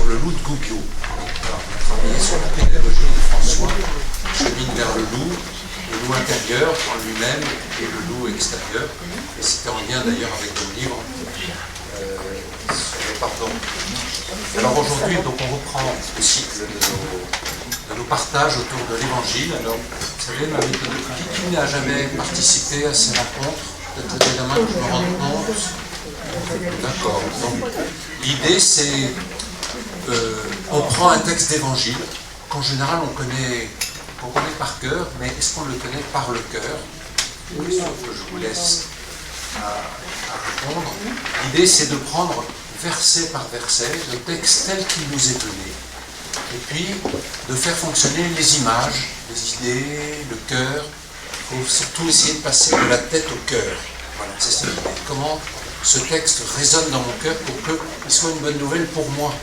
le loup de Gubbio. Alors, on a travaillé sur la pédagogie de François, chemine vers le loup intérieur en lui-même et le loup extérieur. Et c'était en lien d'ailleurs avec le livre sur le pardon. Alors aujourd'hui, donc on reprend le cycle de nos partages autour de l'Évangile. Alors, vous savez, qui n'a jamais participé à ces rencontres? Peut-être lever la main que je me rende compte. D'accord. Donc, l'idée, c'est on prend un texte d'évangile qu'en général on connaît par cœur, mais est-ce qu'on le connaît par le cœur? C'est une question que je vous laisse à répondre. L'idée, c'est de prendre verset par verset le texte tel qu'il nous est donné, et puis de faire fonctionner les images, les idées, le cœur. Il faut surtout essayer de passer de la tête au cœur. Voilà, c'est ça l'idée. Comment ce texte résonne dans mon cœur pour qu'il soit une bonne nouvelle pour moi.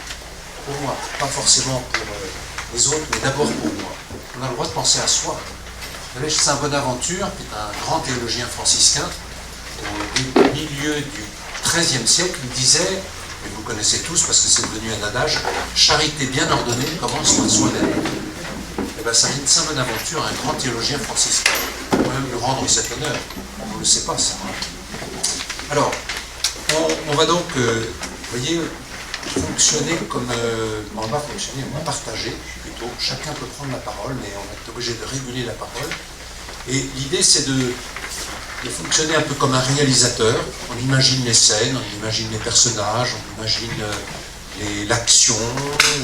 Pour moi, pas forcément pour les autres, mais d'abord pour moi. On a le droit de penser à soi. Vous savez, Saint Bonaventure, qui est un grand théologien franciscain, au milieu du XIIIe siècle, il disait, et vous connaissez tous parce que c'est devenu un adage, charité bien ordonnée commence par soi-même. Et bien, Saint Bonaventure, un grand théologien franciscain, on peut même lui rendre cet honneur. On ne le sait pas, ça. Alors, on va donc, vous voyez, fonctionner comme on va fonctionner, on va partager plutôt. Chacun peut prendre la parole, mais on est obligé de réguler la parole. Et l'idée, c'est de fonctionner un peu comme un réalisateur. On imagine les scènes, on imagine les personnages, on imagine l'action,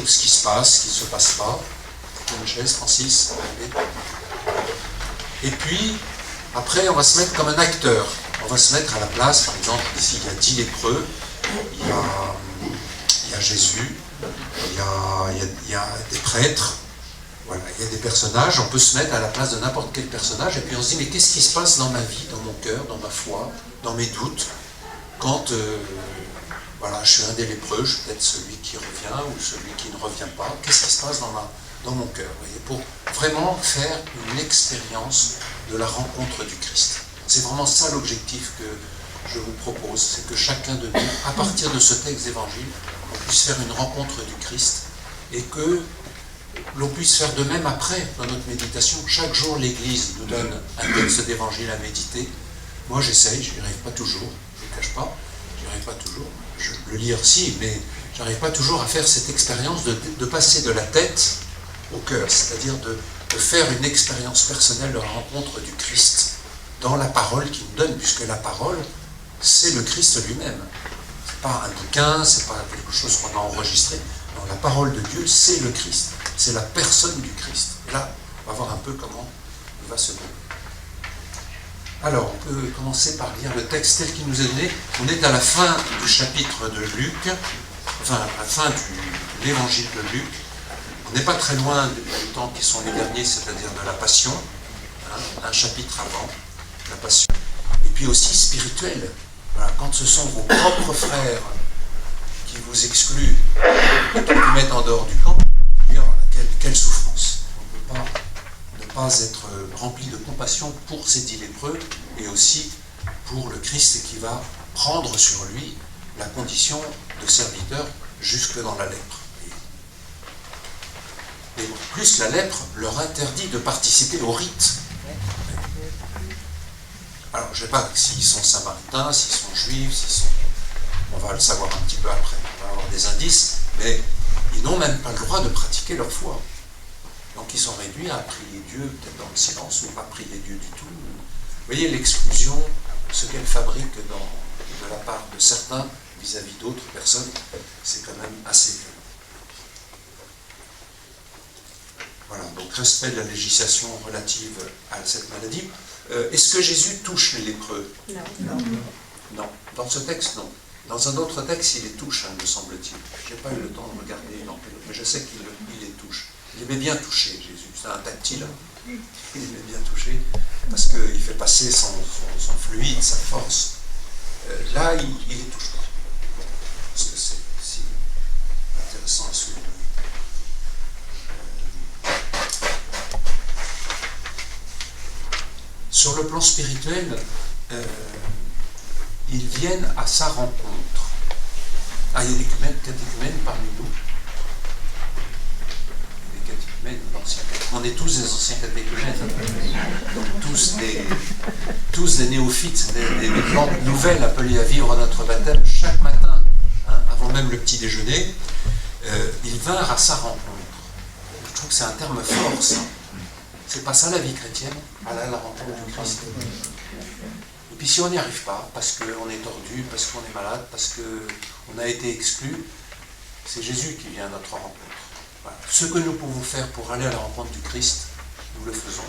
ce qui se passe, ce qui ne se passe pas. Une chaise, Francis. Et puis, après, on va se mettre comme un acteur. On va se mettre à la place, par exemple, ici, il y a 10 lépreux, il y a Jésus, il y a des prêtres, voilà, il y a des personnages. On peut se mettre à la place de n'importe quel personnage, et puis on se dit, mais qu'est-ce qui se passe dans ma vie, dans mon cœur, dans ma foi, dans mes doutes, quand voilà, je suis un des lépreux, je suis peut-être celui qui revient ou celui qui ne revient pas. Qu'est-ce qui se passe dans mon cœur, vous voyez, pour vraiment faire une expérience de la rencontre du Christ. C'est vraiment ça l'objectif que je vous propose, c'est que chacun de nous, à partir de ce texte d'évangile, on puisse faire une rencontre du Christ et que l'on puisse faire de même après, dans notre méditation. Chaque jour, l'Église nous donne un texte d'évangile à méditer. Moi, j'essaye, je n'y arrive pas toujours, je ne le cache pas, je n'y arrive pas toujours. Je le lire si, mais je n'arrive pas toujours à faire cette expérience de passer de la tête au cœur, c'est-à-dire de faire une expérience personnelle de la rencontre du Christ dans la parole qu'il nous donne, puisque la parole, c'est le Christ lui-même. Ce n'est pas un bouquin, ce n'est pas quelque chose qu'on a enregistré. Non, la parole de Dieu, c'est le Christ. C'est la personne du Christ. Et là, on va voir un peu comment il va se donner. Alors, on peut commencer par lire le texte tel qu'il nous est donné. On est à la fin du chapitre de Luc, enfin, à la fin de l'évangile de Luc. On n'est pas très loin des temps qui sont les derniers, c'est-à-dire de la Passion, hein, un chapitre avant la Passion. Et puis aussi spirituel. Voilà, quand ce sont vos propres frères qui vous excluent et qui vous mettent en dehors du camp, quelle souffrance. On ne peut pas ne pas être rempli de compassion pour ces 10 lépreux et aussi pour le Christ qui va prendre sur lui la condition de serviteur jusque dans la lèpre. Et plus la lèpre leur interdit de participer au rite. Alors, je ne sais pas s'ils sont samaritains, s'ils sont juifs, on va le savoir un petit peu après, on va avoir des indices, mais ils n'ont même pas le droit de pratiquer leur foi. Donc ils sont réduits à prier Dieu, peut-être dans le silence, ou pas prier Dieu du tout. Vous voyez l'exclusion, ce qu'elle fabrique de la part de certains vis-à-vis d'autres personnes, c'est quand même assez violent. Voilà, donc respect de la législation relative à cette maladie. Est-ce que Jésus touche les lépreux? Non. Non. Dans ce texte, non. Dans un autre texte, il les touche, me semble-t-il. Je n'ai pas eu le temps de regarder, mais je sais qu'il les touche. Il aimait bien toucher, Jésus. C'est un tactile. Il aimait bien toucher, parce qu'il fait passer son fluide, sa force. Là, il ne les touche pas. Parce que c'est si intéressant à souligner. Sur le plan spirituel, ils viennent à sa rencontre. Ah, il y a des catéchumènes parmi nous. on est tous des anciens catéchumènes, donc tous des néophytes, des plantes nouvelles appelées à vivre notre baptême chaque matin, hein, avant même le petit déjeuner. Ils vinrent à sa rencontre. Je trouve que c'est un terme fort, ça. C'est pas ça la vie chrétienne, aller à la rencontre du Christ. Et puis si on n'y arrive pas, parce qu'on est tordu, parce qu'on est malade, parce qu'on a été exclu, c'est Jésus qui vient à notre rencontre. Voilà. Ce que nous pouvons faire pour aller à la rencontre du Christ, nous le faisons.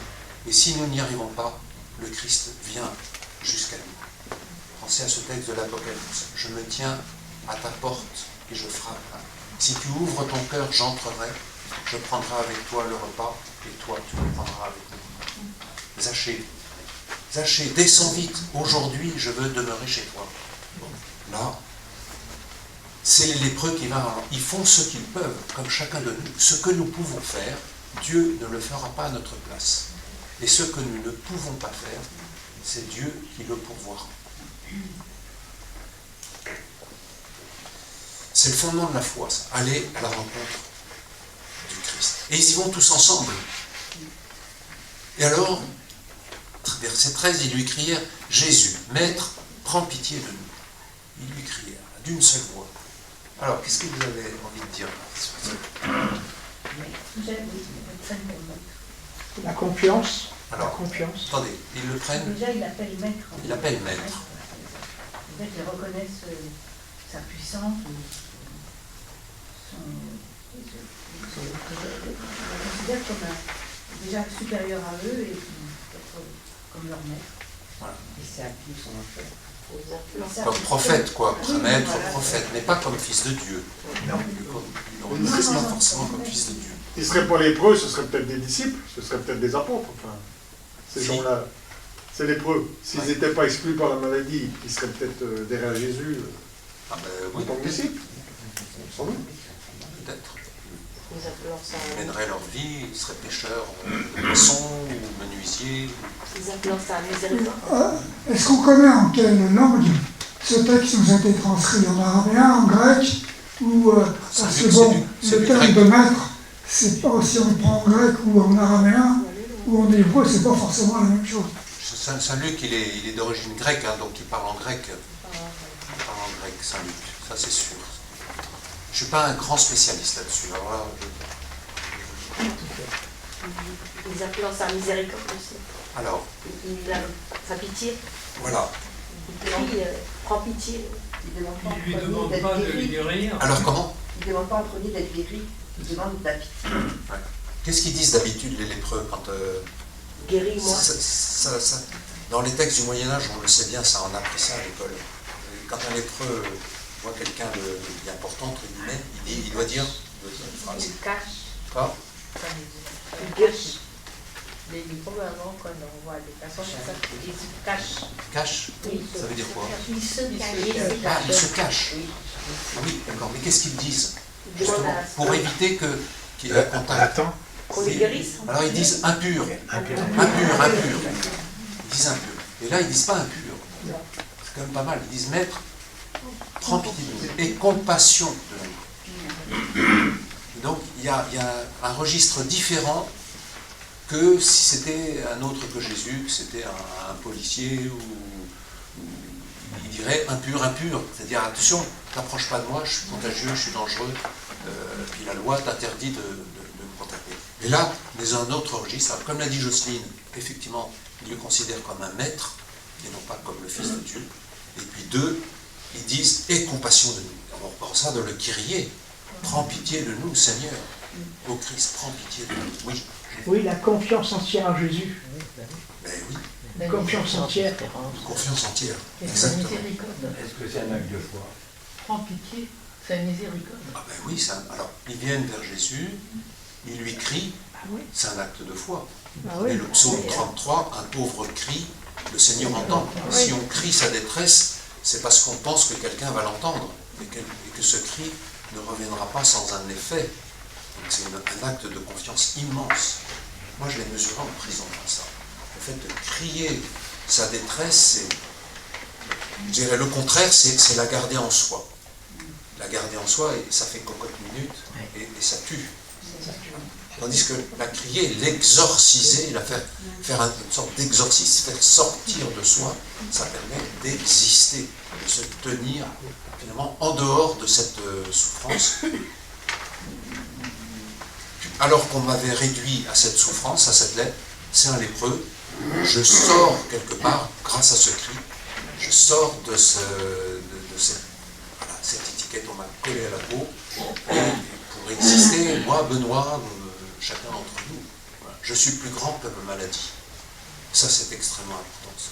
Et si nous n'y arrivons pas, le Christ vient jusqu'à nous. Pensez à ce texte de l'Apocalypse. Je me tiens à ta porte et je frappe. Si tu ouvres ton cœur, j'entrerai, je prendrai avec toi le repas, et toi, tu le prendras avec nous. Zachée, descends vite, aujourd'hui, je veux demeurer chez toi. Bon, là, c'est les lépreux qui vont, ils font ce qu'ils peuvent, comme chacun de nous. Ce que nous pouvons faire, Dieu ne le fera pas à notre place. Et ce que nous ne pouvons pas faire, c'est Dieu qui le pourvoira. C'est le fondement de la foi, ça. Aller à la rencontre du Christ. Et ils y vont tous ensemble. Et alors, verset 13, ils lui crièrent, Jésus, Maître, prends pitié de nous. Ils lui crièrent, d'une seule voix. Alors, qu'est-ce que vous avez envie de dire La confiance. Alors, la confiance. Attendez, ils le prennent. Déjà, il l'appelle maître. Il l'appelle maître. Peut-être qu'ils reconnaissent sa puissance, ils le considèrent comme déjà supérieur à eux et peut-être comme leur maître. Voilà. Et c'est à qui son affaire. Comme prophète, quoi. Oui, Maître, voilà. prophète, mais pas comme fils de Dieu. Non. Ils ne reconnaissent pas forcément comme fils de Dieu. Ils ne seraient pas lépreux, ce seraient peut-être des disciples, ce seraient peut-être des apôtres. Enfin, ces Si. gens-là, c'est lépreux. S'ils Ouais. n'étaient pas exclus par la maladie, ils seraient peut-être derrière Jésus Ah ben en oui, tant que disciples. Sans doute. peut-être. Ils Ils mèneraient leur vie, ils seraient pêcheurs de poissons ou menuisiers. appellent ça miséricorde. Est-ce qu'on connaît en quelle langue ce texte nous a été transcrit? En araméen, en grec ou parce que bon, c'est le du terme grec. de maître, c'est pas si on le prend en grec ou en araméen ou en hébreu, c'est pas forcément la même chose. Saint-Luc, il est d'origine grecque, hein, donc il parle en grec. Il parle en grec, Saint-Luc, ça c'est sûr. Je ne suis pas un grand spécialiste là-dessus. Alors là, Ils appellent ça miséricorde aussi. alors, Il a sa pitié. voilà. Il crie, prends pitié. Il ne Il ne lui demande pas de le guérir. Alors comment? Il ne demande pas en premier d'être guéri, il demande la pitié. Qu'est-ce qu'ils disent d'habitude les lépreux quand... Guéris-moi. Dans les textes du Moyen-Âge, on le sait bien, ça, on a appris ça à l'école. Quand un lépreux voit quelqu'un d'important, entre guillemets, il doit dire une phrase. Il cache. Quoi? Il guérit. Les lépreux, avant, quand on voit des personnes, ils se cachent. Cache? Ça veut dire quoi? Ils se Ah, ils se cachent. Ah oui, d'accord. Mais qu'est-ce qu'ils disent? Ils demandent Justement, à pour éviter qu'il y ait un contact. Attends. qu'on les guérisse. Alors ils disent impur. Impur. Ils disent impur. Et là, ils disent pas impur. C'est quand même pas mal. Ils disent maître, prends pitié de nous. Et compassion de nous. Donc, il y a un registre différent que si c'était un autre que Jésus, que c'était un policier ou il dirait impur. C'est-à-dire, attention, t'approches pas de moi, je suis contagieux, je suis dangereux, puis la loi t'interdit de me contacter. Et là, on est dans un autre registre. Alors, comme l'a dit Jocelyne, effectivement, ils le considèrent comme un maître, et non pas comme le Fils de Dieu. Et puis deux, ils disent « Aie compassion de nous ». On reprend ça dans le Kyrie. « Prends pitié de nous, Seigneur ». Ô Christ, prends pitié de nous. Oui. Oui, la confiance entière en Jésus. Ben oui, Confiance entière. confiance entière. Et c'est Exactement. miséricorde. Est-ce que c'est un acte de foi? Prends pitié, c'est miséricorde. Ah ben oui, alors ils viennent vers Jésus, ils lui crient, c'est un acte de foi. Et le psaume 33, un pauvre crie, le Seigneur entend. Si on crie sa détresse, c'est parce qu'on pense que quelqu'un va l'entendre et que ce cri ne reviendra pas sans un effet. Donc c'est un acte de confiance immense. Moi je l'ai mesuré en prison comme ça. Le fait de crier sa détresse, je dirais le contraire, c'est la garder en soi. La garder en soi, et ça fait cocotte minute, et ça tue. Tandis que la crier, l'exorciser, faire une sorte d'exorcisme, faire sortir de soi, ça permet d'exister, de se tenir finalement en dehors de cette souffrance. Alors qu'on m'avait réduit à cette souffrance, à cette lettre, c'est un lépreux, je sors quelque part, grâce à ce cri, je sors de cette étiquette qu'on m'a collée à la peau, et pour exister, moi, Benoît, chacun d'entre nous, voilà, je suis plus grand que ma maladie. Ça, c'est extrêmement important. Ça.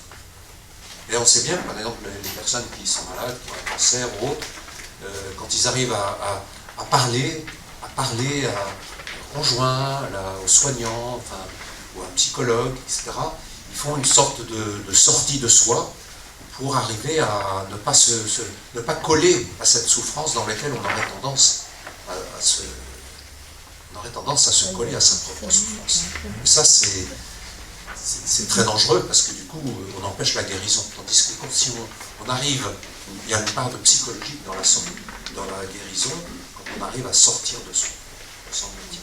Et on sait bien, par exemple, les personnes qui sont malades, qui ont un cancer ou autre, quand ils arrivent à parler à leur conjoint, aux soignants, enfin, ou à un psychologue, etc., ils font une sorte de sortie de soi pour arriver à ne pas coller à cette souffrance dans laquelle on aurait tendance à se coller à sa propre souffrance. Et ça, c'est très dangereux parce que du coup, on empêche la guérison. Tandis que si on arrive, il y a une part de psychologique dans la guérison, quand on arrive à sortir de soi, semble-t-il.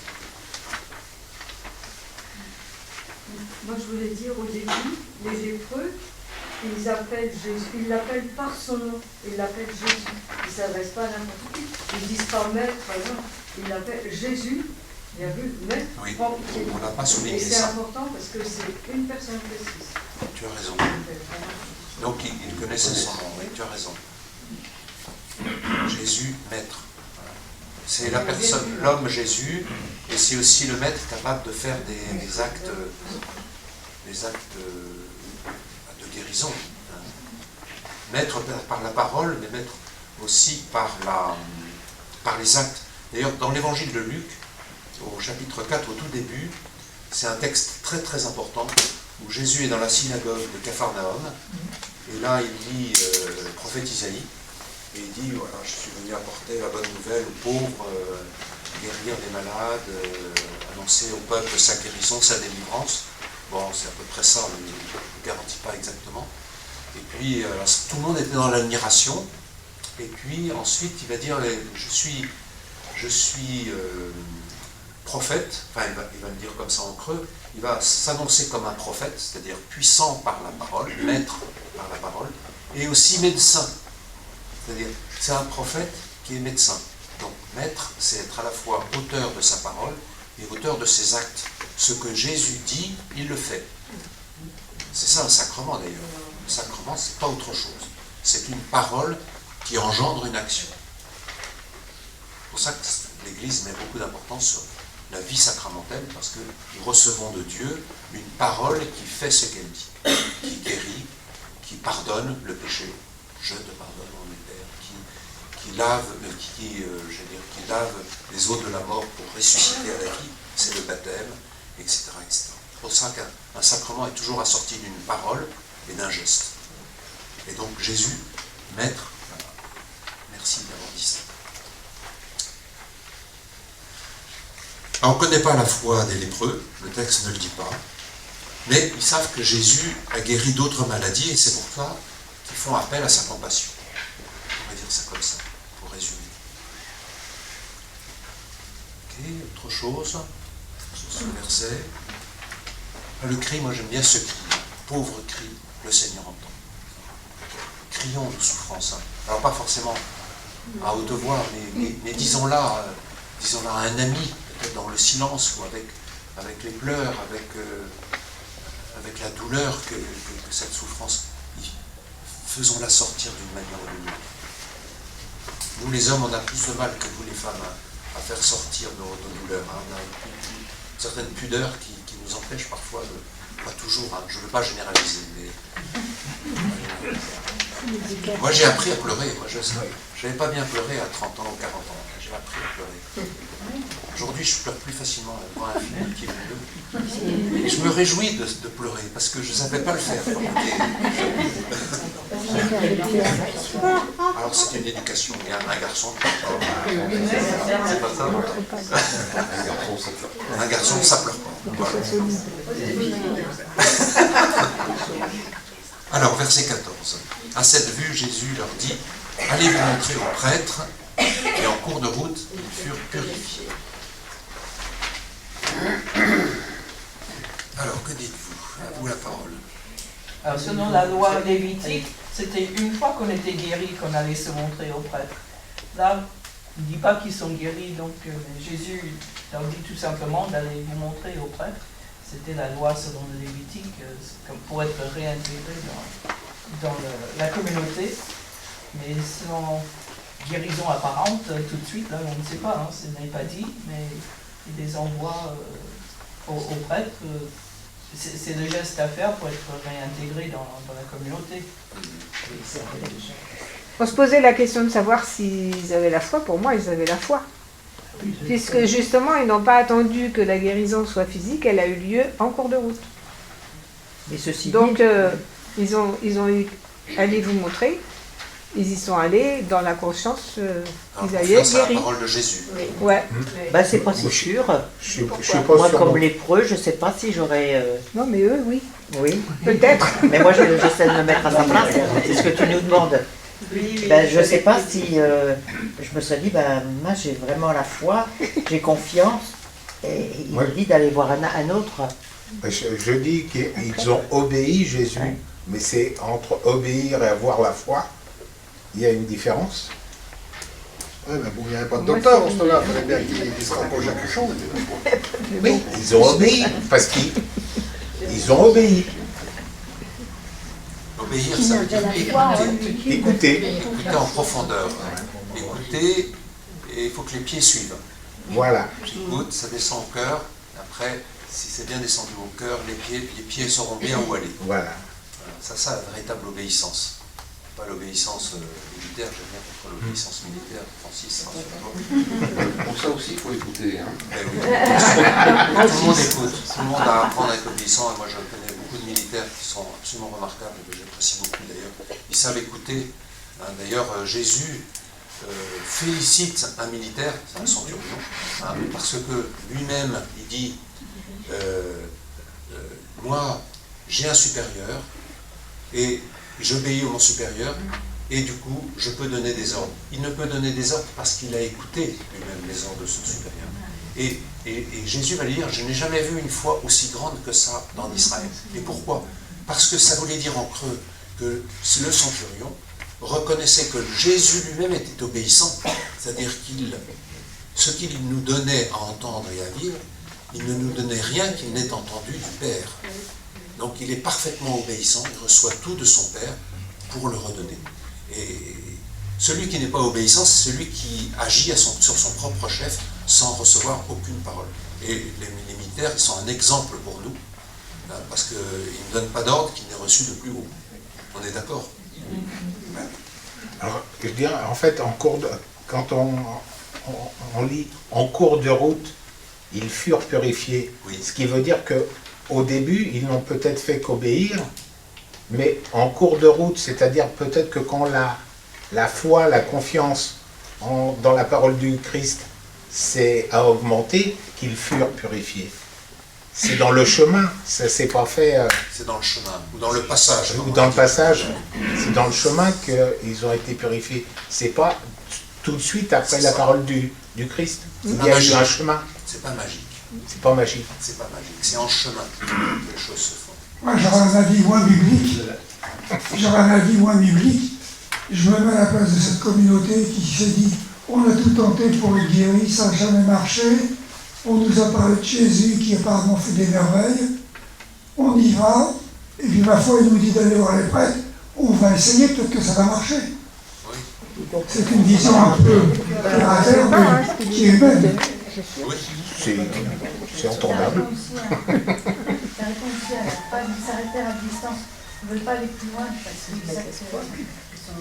Moi, je voulais dire au début, les lépreux, ils appellent Jésus, ils l'appellent par son nom, ils l'appellent Jésus. Ils ne s'adressent pas à n'importe qui. Ils ne disent pas maître, par exemple. Ils l'appellent Jésus, bien vu, maître. Oui, prends pitié. on n'a pas souligné Et c'est ça. important parce que c'est une personne précise. Tu as raison. Donc, il connaissait son nom, oui, tu as raison. Jésus, maître. Voilà. C'est la personne, l'homme Jésus, et c'est aussi le maître capable de faire des actes de guérison. Maître par la parole, mais maître aussi par les actes. D'ailleurs, dans l'évangile de Luc, au chapitre 4, au tout début, c'est un texte très très important, où Jésus est dans la synagogue de Capharnaüm, et là il lit le prophète Isaïe, et il dit, voilà, je suis venu apporter la bonne nouvelle aux pauvres, guérir les malades, annoncer au peuple sa guérison, sa délivrance. Bon, c'est à peu près ça, mais je ne garantis pas exactement. Et puis, tout le monde était dans l'admiration, et puis ensuite il va dire, je suis prophète, enfin il va le dire comme ça en creux, il va s'annoncer comme un prophète, c'est-à-dire puissant par la parole, maître par la parole, et aussi médecin. C'est-à-dire, c'est un prophète qui est médecin. Donc maître, c'est être à la fois auteur de sa parole et auteur de ses actes. Ce que Jésus dit, il le fait. C'est ça un sacrement d'ailleurs. Le sacrement, c'est pas autre chose. C'est une parole qui engendre une action. C'est pour ça que l'Église met beaucoup d'importance sur la vie sacramentelle, parce que nous recevons de Dieu une parole qui fait ce qu'elle dit, qui guérit, qui pardonne le péché. Je te pardonne, mon Père, qui lave les eaux de la mort pour ressusciter à la vie, c'est le baptême, etc., etc. C'est pour ça qu'un sacrement est toujours assorti d'une parole et d'un geste. Et donc Jésus, maître, voilà. Merci d'avoir dit ça. Alors, on ne connaît pas la foi des lépreux, le texte ne le dit pas, mais ils savent que Jésus a guéri d'autres maladies, et c'est pour ça qu'ils font appel à sa compassion. On va dire ça comme ça, pour résumer. Ok, autre chose sur ce verset. Le cri, moi j'aime bien ce cri, pauvre cri, le Seigneur entend. Crions nos souffrances. Hein. Alors pas forcément à haute voix, mais disons-la à un ami, peut-être dans le silence, ou avec les pleurs, avec la douleur que cette souffrance, faisons-la sortir d'une manière ou d'une autre. Nous les hommes, on a plus de mal que vous les femmes à faire sortir nos douleurs. Hein. On a une certaine pudeur qui nous empêche parfois pas toujours, hein. Je ne veux pas généraliser, mais moi j'ai appris à pleurer. Moi je n'avais pas bien pleuré à 30 ans ou 40 ans. J'ai appris à pleurer. Aujourd'hui, je pleure plus facilement devant un film qui est mieux. Et je me réjouis de pleurer parce que je ne savais pas le faire. Alors c'est une éducation. Il y a un garçon. C'est pas ça. Un garçon, ça pleure pas. Voilà. Alors, verset 14. À cette vue, Jésus leur dit, allez vous montrer aux prêtres, et en cours de route, ils furent purifiés. la parole. Alors, selon la loi lévitique, c'était une fois qu'on était guéri qu'on allait se montrer aux prêtres. Là, il ne dit pas qu'ils sont guéris, donc Jésus leur dit tout simplement d'aller vous montrer aux prêtres. C'était la loi selon le Lévitique, pour être réintégré dans la communauté. Mais selon guérison apparente, tout de suite, là, on ne sait pas, hein, ce n'est pas dit, mais il les envoie aux prêtres. C'est le geste à faire pour être réintégré dans la communauté. On se posait la question de savoir s'ils avaient la foi. Pour moi, ils avaient la foi. Puisque justement, ils n'ont pas attendu que la guérison soit physique, elle a eu lieu en cours de route. Mais ceci Donc, ils ont eu, allez vous montrer, ils y sont allés dans la conscience qu'ils allaient être C'est la guéris. parole de Jésus. Ouais. Bah, c'est pas si sûr. Je suis pas Moi, sûr. comme lépreux, je sais pas si j'aurais... Non, mais eux, oui. Oui. Peut-être. Mais moi, j'essaie de me mettre à sa place. C'est ce que tu nous demandes. Ben, je sais pas si je me serais dit, ben, moi j'ai vraiment la foi, j'ai confiance, et il me dit d'aller voir un autre. Je dis qu'ils ont obéi Jésus, mais c'est entre obéir et avoir la foi, il y a une différence. Ouais, mais bon, il n'y avait pas de docteur dans ce temps-là, il fallait bien qu'il se rapproche à quelque chose. Oui, ils ont obéi, parce qu'ils ont obéi. Obéir, ça veut dire écouter. Écouter en profondeur. Écouter, et il faut que les pieds suivent. Voilà. J'écoute, ça descend au cœur. Après, si c'est bien descendu au cœur, les pieds sauront bien où aller. Voilà. Ça, la véritable obéissance. Pas l'obéissance militaire, j'ai bien contre l'obéissance militaire, Francis. Pour ça aussi, il faut écouter. Hein. Oui. Tout le monde écoute, tout le monde a à apprendre à être obéissant. Et moi, je connais beaucoup de militaires qui sont absolument remarquables, et que j'apprécie beaucoup d'ailleurs. Ils savent écouter. D'ailleurs, Jésus félicite un militaire, c'est un centurion, parce que lui-même, il dit moi, j'ai un supérieur, et j'obéis au mon supérieur, et du coup, je peux donner des ordres. Il ne peut donner des ordres parce qu'il a écouté lui-même les ordres de son supérieur. Et Jésus va lui dire, je n'ai jamais vu une foi aussi grande que ça dans Israël. Et pourquoi? Parce que ça voulait dire en creux que le centurion reconnaissait que Jésus lui-même était obéissant, c'est-à-dire ce qu'il nous donnait à entendre et à vivre, il ne nous donnait rien qu'il n'ait entendu du Père. Donc il est parfaitement obéissant, il reçoit tout de son Père pour le redonner. Et celui qui n'est pas obéissant, c'est celui qui agit sur son propre chef sans recevoir aucune parole. Et les militaires, ils sont un exemple pour nous, parce qu'ils ne donnent pas d'ordre qui n'est reçu de plus haut. On est d'accord? Alors, je dirais, en fait, quand on lit en cours de route, ils furent purifiés. Oui. Ce qui veut dire qu'au début, ils n'ont peut-être fait qu'obéir, mais en cours de route, c'est-à-dire peut-être que quand la foi, la confiance dans la parole du Christ a augmenté, qu'ils furent purifiés. C'est dans le chemin, ça s'est pas fait... C'est dans le chemin, ou dans le passage. Ou dans le passage, c'est dans le chemin qu'ils ont été purifiés. C'est pas tout de suite après la parole du Christ. Il y a eu un chemin. C'est pas magique. C'est pas magique. C'est pas magique, c'est en chemin que les choses se font. Moi, j'aurais un avis moins biblique. Je me mets à la place de cette communauté qui s'est dit on a tout tenté pour être guéri, ça n'a jamais marché. On nous a parlé de Jésus qui apparemment fait des merveilles. On y va. Et puis ma foi, il nous dit d'aller voir les prêtres. On va essayer, peut-être que ça va marcher. Oui. C'est une vision un peu terre à terre, mais qui est humaine. Oui. C'est entendable. Ça répond aussi à la pas de s'arrêter à distance. Ils ne veulent pas aller plus loin parce qu'ils savent qu'ils sont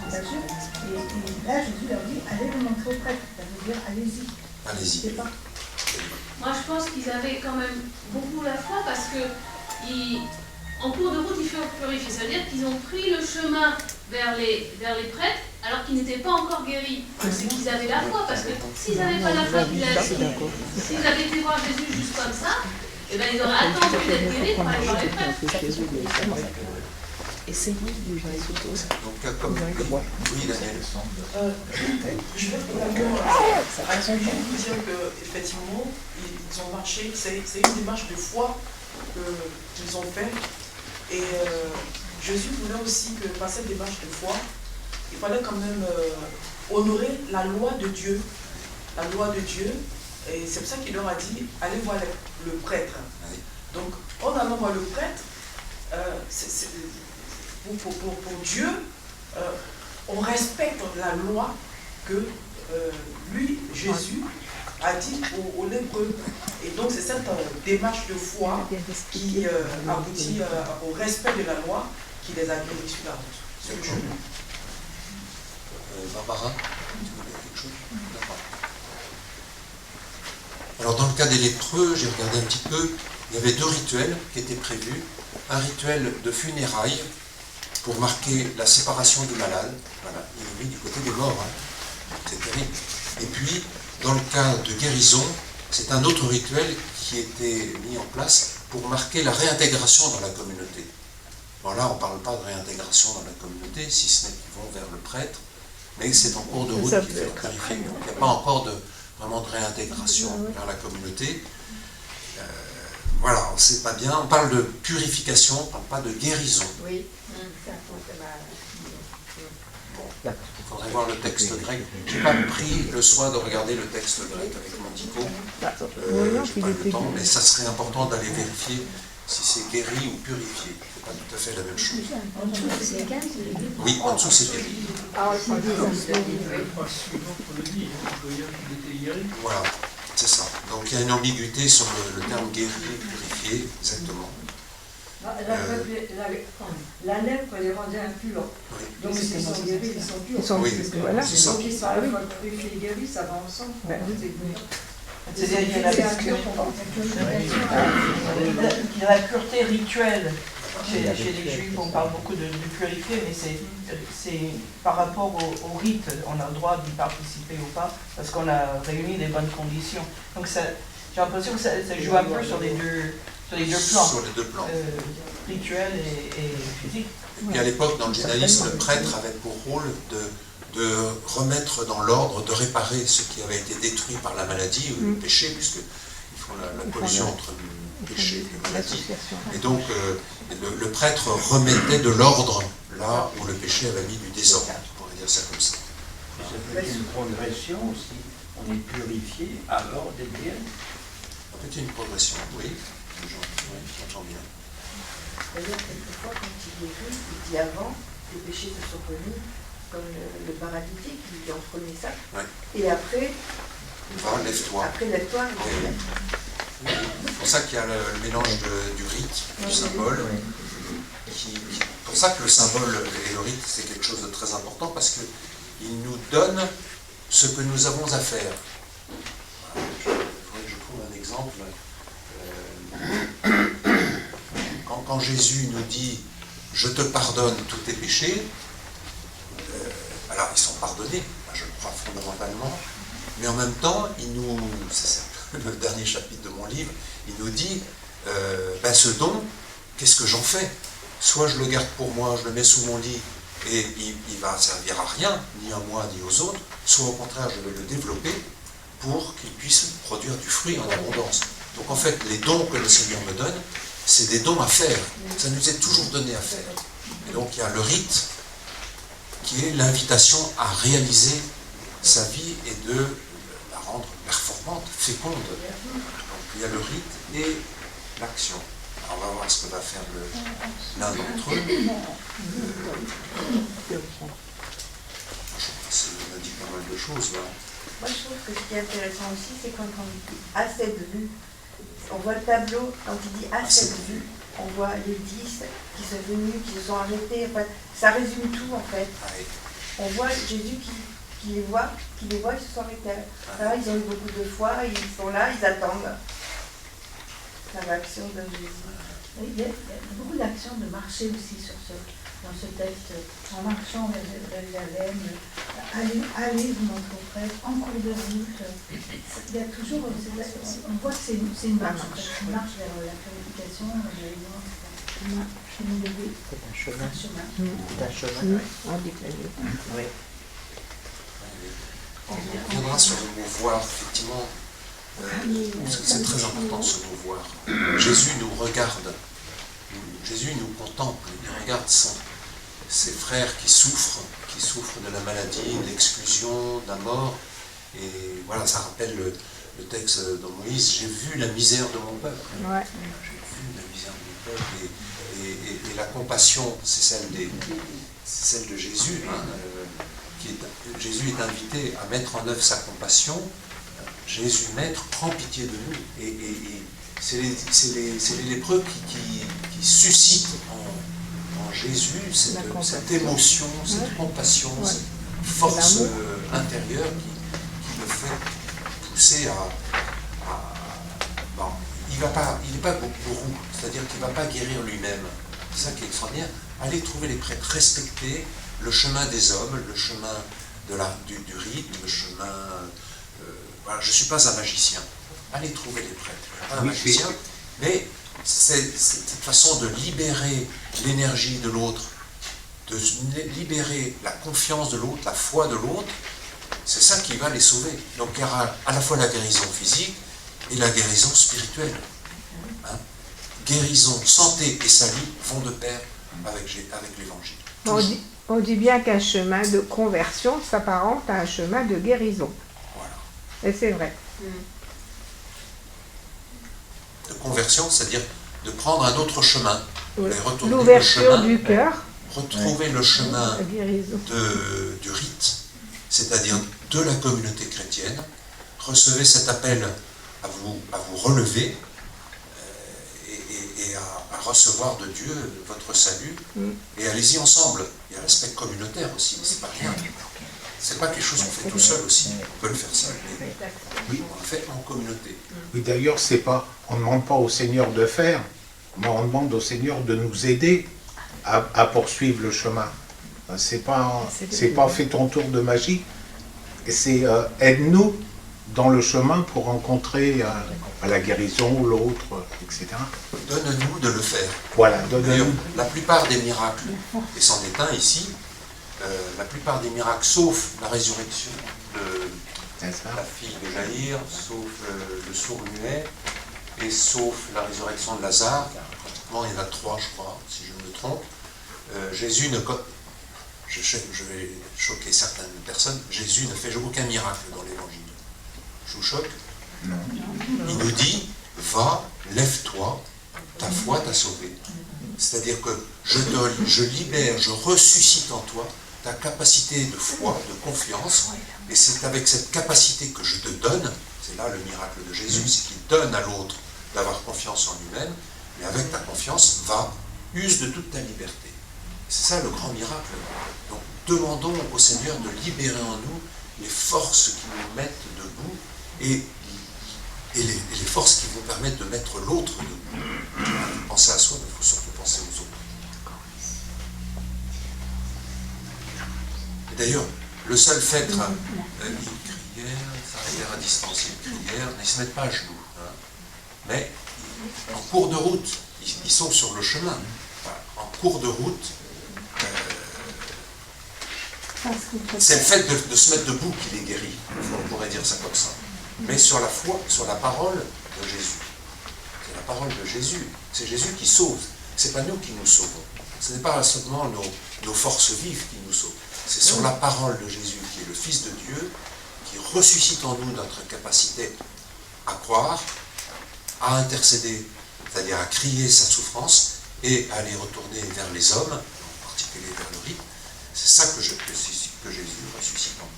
contagieux. Et là, Jésus leur dit, allez le montrer aux prêtres. Ça veut dire, allez-y. Allez-y. Moi, je pense qu'ils avaient quand même beaucoup la foi parce que en cours de route, ils furent purifiés. Ça veut dire qu'ils ont pris le chemin vers les prêtres alors qu'ils n'étaient pas encore guéris. C'est qu'ils avaient la foi, parce que s'ils n'avaient pas la foi, s'ils avaient été voir Jésus juste comme ça, eh ben, ils auraient attendu d'être guéris pour aller voir les prêtres. Donc, comme... Oui, Daniel. Je veux dire qu'effectivement, ils ont marché, c'est une démarche de foi qu'ils ont fait. Et Jésus voulait aussi que par cette démarche de foi, il fallait quand même honorer la loi de Dieu. La loi de Dieu. Et c'est pour ça qu'il leur a dit, allez voir le prêtre. Donc, en allant voir le prêtre, pour Dieu, on respecte la loi que lui, Jésus, a dit aux lépreux. Et donc c'est cette démarche de foi qui aboutit au respect de la loi qui les a guéris sur la route, sur le chemin. Barbara, tu veux dire quelque chose? D'accord. Alors dans le cas des lépreux, j'ai regardé un petit peu, il y avait 2 rituels qui étaient prévus. Un rituel de funérailles pour marquer la séparation du malade. Voilà, il est mis du côté des morts, hein. C'est terrible. Et puis, dans le cas de guérison, c'est un autre rituel qui était mis en place pour marquer la réintégration dans la communauté. Bon là, on ne parle pas de réintégration dans la communauté, si ce n'est qu'ils vont vers le prêtre, mais c'est en cours de route qu'il fait clarifier. Donc il n'y a pas encore vraiment de réintégration vers la communauté. Voilà, c'est pas bien. On parle de purification, on ne parle pas de guérison. Oui. Il faudrait voir le texte grec. Je n'ai pas pris le soin de regarder le texte grec avec mon dico. Je n'ai pas le temps, mais ça serait important d'aller vérifier si c'est guéri ou purifié. Ce n'est pas tout à fait la même chose. En dessous, c'est 15. Oui, en dessous, c'est guéri. Voilà, c'est ça. Donc il y a une ambiguïté sur le terme guéri et purifié, exactement. La lèpre les rendait impurs. Oui. Donc s'ils sont guéris, ils sont purs. Ils sont oui, voilà. c'est ça. Donc ils sont à la fois purifiés et guéris, ça va ensemble. C'est-à-dire qu'il y a la pureté rituelle. Chez les Juifs, on parle beaucoup de purifier, mais c'est par rapport au rite, on a le droit d'y participer ou pas, parce qu'on a réuni les bonnes conditions. Donc j'ai l'impression que ça joue un peu sur les deux plans. Sur les 2 plans. Rituel et physique. Et à l'époque, dans le judaïsme, le prêtre avait pour rôle de remettre dans l'ordre, de réparer ce qui avait été détruit par la maladie ou le péché, puisqu'ils font la collision entre le péché et la maladie. Et donc, le prêtre remettait de l'ordre là où le péché avait mis du désordre, on pourrait dire ça comme ça. Ça fait une progression aussi. On est purifié alors d'être guéri. C'est une progression, oui. J'entends bien. D'ailleurs, quelquefois, quand il guérit, il dit avant, les péchés se sont remis, comme le paralytique, il en prenait ça. Ouais. Et après, lève-toi. Après, lève-toi. C'est pour ça qu'il y a le mélange du rite, du symbole. C'est pour ça que le symbole et le rite, c'est quelque chose de très important, parce qu'il nous donne ce que nous avons à faire. Il faudrait que je trouve un exemple. Quand Jésus nous dit « Je te pardonne tous tes péchés », alors ils sont pardonnés, je le crois fondamentalement, mais en même temps, c'est le dernier chapitre de mon livre, il nous dit ce don, qu'est-ce que j'en fais? Soit je le garde pour moi, je le mets sous mon lit et il va servir à rien, ni à moi ni aux autres, soit au contraire je vais le développer pour qu'il puisse produire du fruit en abondance. Donc en fait, les dons que le Seigneur me donne, c'est des dons à faire. Ça nous est toujours donné à faire. Et donc il y a le rite qui est l'invitation à réaliser sa vie et de la rendre performante, féconde. Donc il y a le rite et l'action. Alors, on va voir ce que va faire l'un d'entre eux. Ça me dit pas mal de choses là. Moi je trouve que ce qui est intéressant aussi, c'est quand on dit à cette vue. On voit le tableau, quand il dit à cette vue, on voit les 10 qui sont venus, qui se sont arrêtés. Enfin, ça résume tout en fait. On voit Jésus qui les voit, ils se sont arrêtés. Là, ils ont eu beaucoup de foi, ils sont là, ils attendent la réaction de Jésus. Il y a beaucoup d'actions de marcher aussi dans ce texte, en marchant vers Jérusalem, aller vous montrer au prêtre, en cours de route. Il y a toujours, on voit que c'est une marche, une marche vers la purification, la guérison, etc. C'est un chemin. C'est un chemin. On reviendra sur le mot voir, effectivement. C'est très important ce mot voir. Jésus nous regarde, Jésus nous contemple, il regarde ses frères qui souffrent de la maladie, de l'exclusion, de la mort. Et voilà, ça rappelle le texte de Moïse, j'ai vu la misère de mon peuple. Ouais. J'ai vu la misère de mon peuple. Et la compassion, c'est celle de Jésus. Hein, Jésus est invité à mettre en œuvre sa compassion. Jésus, Maître, prend pitié de nous. Et c'est les lépreux qui suscitent en Jésus cette émotion, cette compassion, cette force intérieure qui le fait pousser bon, il n'est pas gourou, c'est-à-dire qu'il ne va pas guérir lui-même. C'est ça qui est extraordinaire. Allez trouver les prêtres, respecter le chemin des hommes, le chemin du rite, le chemin... voilà, je ne suis pas un magicien. Allez trouver les prêtres. Je ne suis pas un magicien, mais c'est cette façon de libérer l'énergie de l'autre, de libérer la confiance de l'autre, la foi de l'autre, c'est ça qui va les sauver. Donc il y aura à la fois la guérison physique et la guérison spirituelle. Hein? Guérison, santé et salut vont de pair avec l'évangile. On dit bien qu'un chemin de conversion s'apparente à un chemin de guérison. Voilà. Et c'est vrai. De conversion, c'est-à-dire de prendre un autre chemin. L'ouverture du cœur. Retrouver le chemin du rite, c'est-à-dire de la communauté chrétienne. Recevez cet appel à vous relever et à recevoir de Dieu votre salut. Et allez-y ensemble. Il y a l'aspect communautaire aussi, mais c'est pas rien. C'est pas quelque chose qu'on fait tout seul aussi. On peut le faire seul, mais oui, on le fait en communauté. Oui, d'ailleurs, on ne demande pas au Seigneur de faire, mais on demande au Seigneur de nous aider à poursuivre le chemin. C'est pas fais ton tour de magie, c'est aide-nous dans le chemin pour rencontrer la guérison, l'autre, etc. Donne-nous de le faire. Voilà, donne-nous. La plupart des miracles, et c'en est un ici, la plupart des miracles, sauf la résurrection de la fille de Jaïr, sauf le sourd muet, et sauf la résurrection de Lazare, pratiquement il y en a 3, je crois, si je me trompe, Jésus ne... Je vais choquer certaines personnes, Jésus ne fait aucun miracle dans l'évangile. Je vous choque? Non. Il nous dit, va, lève-toi, ta foi t'a sauvé. C'est-à-dire que je libère, je ressuscite en toi ta capacité de foi, de confiance, et c'est avec cette capacité que je te donne, c'est là le miracle de Jésus, c'est qu'il donne à l'autre d'avoir confiance en lui-même, mais avec ta confiance, va, use de toute ta liberté. C'est ça le grand miracle. Donc demandons au Seigneur de libérer en nous les forces qui nous mettent debout et les forces qui vont permettre de mettre l'autre debout. Penser à soi, mais il faut surtout penser aux autres. Et d'ailleurs, le seul fait ils crièrent, ça arrivait à distance, ils crièrent, mais ils ne se mettent pas à genoux. Hein. Mais en cours de route, ils sont sur le chemin. Voilà. En cours de route, c'est le fait de se mettre debout qui les guérit, on pourrait dire ça comme ça. Mais sur la foi, sur la parole de Jésus. C'est la parole de Jésus. C'est Jésus qui sauve. Ce n'est pas nous qui nous sauvons. Ce n'est pas seulement nos forces vives qui nous sauvent. C'est sur la parole de Jésus, qui est le Fils de Dieu, qui ressuscite en nous notre capacité à croire, à intercéder, c'est-à-dire à crier sa souffrance, et à aller retourner vers les hommes, en particulier vers le rite. C'est ça que Jésus ressuscite en nous.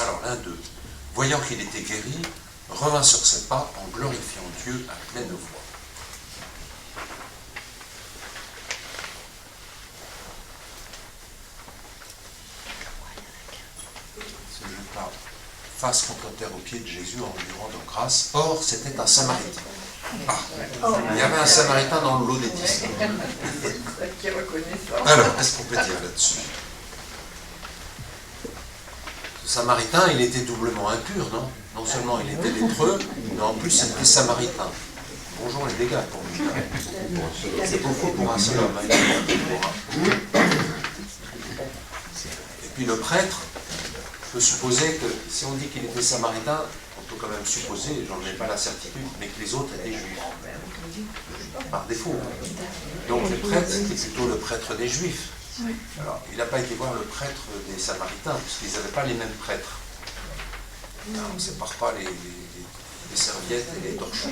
Alors l'un d'eux, voyant qu'il était guéri, revint sur ses pas en glorifiant Dieu à pleine voix. Se jeta face contre terre aux pieds de Jésus en lui rendant grâce. Or, c'était un Samaritain. Ah, il y avait un Samaritain dans le lot des 10. Alors, qu'est-ce qu'on peut dire là-dessus? Ce Samaritain, il était doublement impur, non? Non seulement il était lépreux, mais en plus il était Samaritain. Bonjour les dégâts pour lui. C'est beaucoup pour un seul homme. Et puis le prêtre, peut supposer que, si on dit qu'il était samaritain, on peut quand même supposer, j'en ai pas la certitude, mais que les autres étaient juifs. Par défaut. Donc le prêtre, c'était plutôt le prêtre des juifs. Alors, il n'a pas été voir le prêtre des samaritains, puisqu'ils n'avaient pas les mêmes prêtres. Alors, on ne sépare pas les serviettes et les torchons.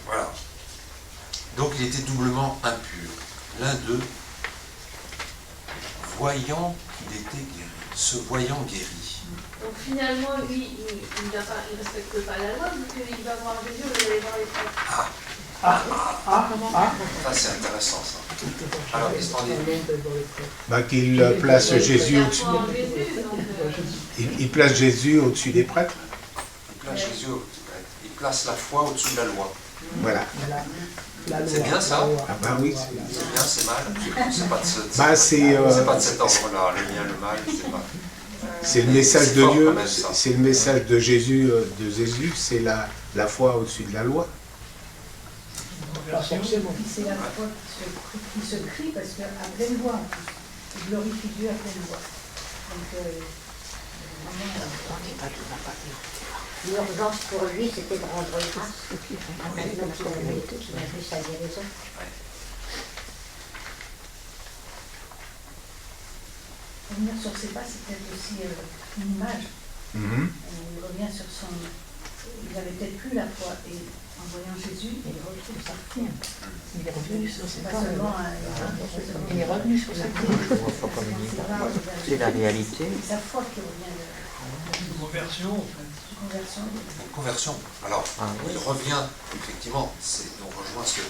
Voilà. Donc il était doublement impur. L'un d'eux, voyant qu'il était guéri, se voyant guéri. Donc finalement, lui, il ne respecte pas la loi, vu qu'il va voir Jésus, il va aller voir les prêtres. Ça c'est intéressant ça. Alors, Qu'il place Jésus au-dessus. Il place Jésus au-dessus des prêtres. Il place la foi au-dessus de la loi. Voilà. C'est bien ça? Ah ben oui. C'est bien, c'est mal. C'est pas de cet ordre-là. Le bien, le mal, c'est pas. C'est le message de Dieu, c'est le message de Jésus, c'est la foi au-dessus de la loi. C'est la foi qui se crie parce qu'à pleine voix, il glorifie Dieu à pleine voix. Donc, l'urgence pour lui, c'était de rendre grâce. Maintenant qu'il a vu sa guérison. Revenir sur ses pas, c'est peut-être aussi une image. Il revient sur son. Il avait peut-être plus la foi et en voyant Jésus, il retrouve sa foi. Il est revenu sur ses pas. Il est revenu sur ses pas. C'est la réalité. C'est sa foi qui revient. Conversion. Conversion. Alors, il revient, effectivement, on rejoint ce que